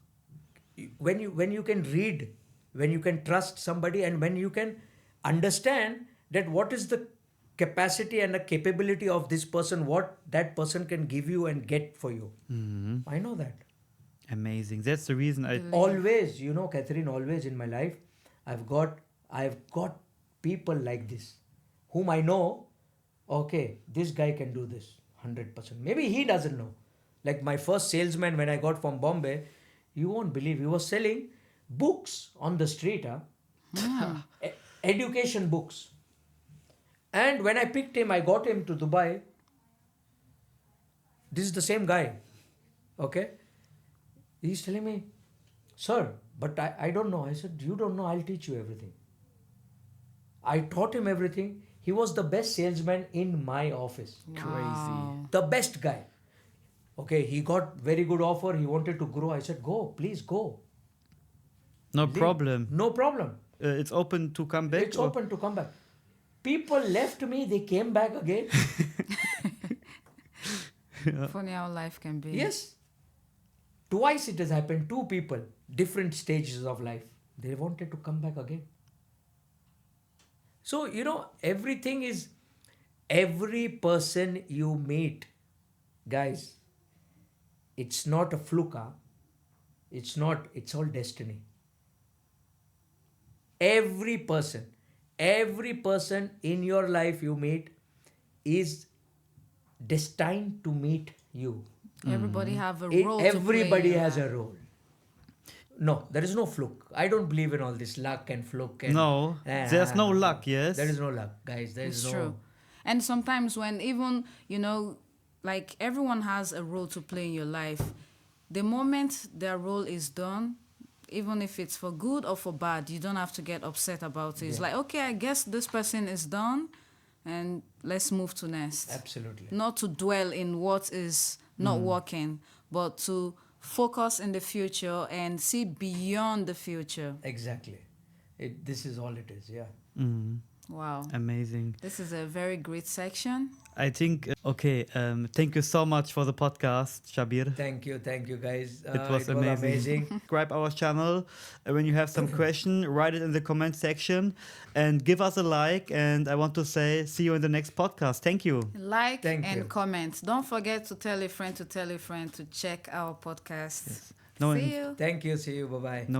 When you can read, when you can trust somebody, and when you can understand that what is the capacity and the capability of this person, what that person can give you and get for you. I know that. Amazing. That's the reason I always, Catherine, always in my life, I've got people like this, whom I know, okay, this guy can do this 100%. Maybe he doesn't know. Like my first salesman when I got from Bombay, you won't believe, he was selling books on the street. education books. And when I picked him, I got him to Dubai. This is the same guy. Okay? He's telling me, sir, but I don't know. I said, you don't know, I'll teach you everything. I taught him everything. He was the best salesman in my office. Wow. The best guy. Okay, he got very good offer. He wanted to grow. I said, go, please go. No Leave. problem. No problem. It's open to come back? It's open to come back. People left me, they came back again. Funny how life can be. Yes. Twice it has happened. Two people, different stages of life. They wanted to come back again. So, everything is, every person you meet, guys, it's not a fluke. It's not, it's all destiny. Every person in your life you meet is destined to meet you. Everybody have a role to play. Everybody has a role. No, there is no fluke. I don't believe in all this luck and fluke. And, No, there's no luck, yes? There is no luck, guys. There is It's no... true. And sometimes when even, like everyone has a role to play in your life, the moment their role is done, even if it's for good or for bad, you don't have to get upset about it. It's like, okay, I guess this person is done and let's move to next. Absolutely. Not to dwell in what is not working, but to focus in the future and see beyond the future. Exactly. This is all it is, yeah. Wow. Amazing. This is a very great section. I think, thank you so much for the podcast, Shabbir. Thank you, guys. It was amazing. Subscribe our channel. When you have some question, write it in the comment section and give us a like. And I want to say, see you in the next podcast. Thank you. Like Thank and you. comment. Don't forget to tell a friend to check our podcast. Yes. No, See you. Thank you. See you. Bye-bye. No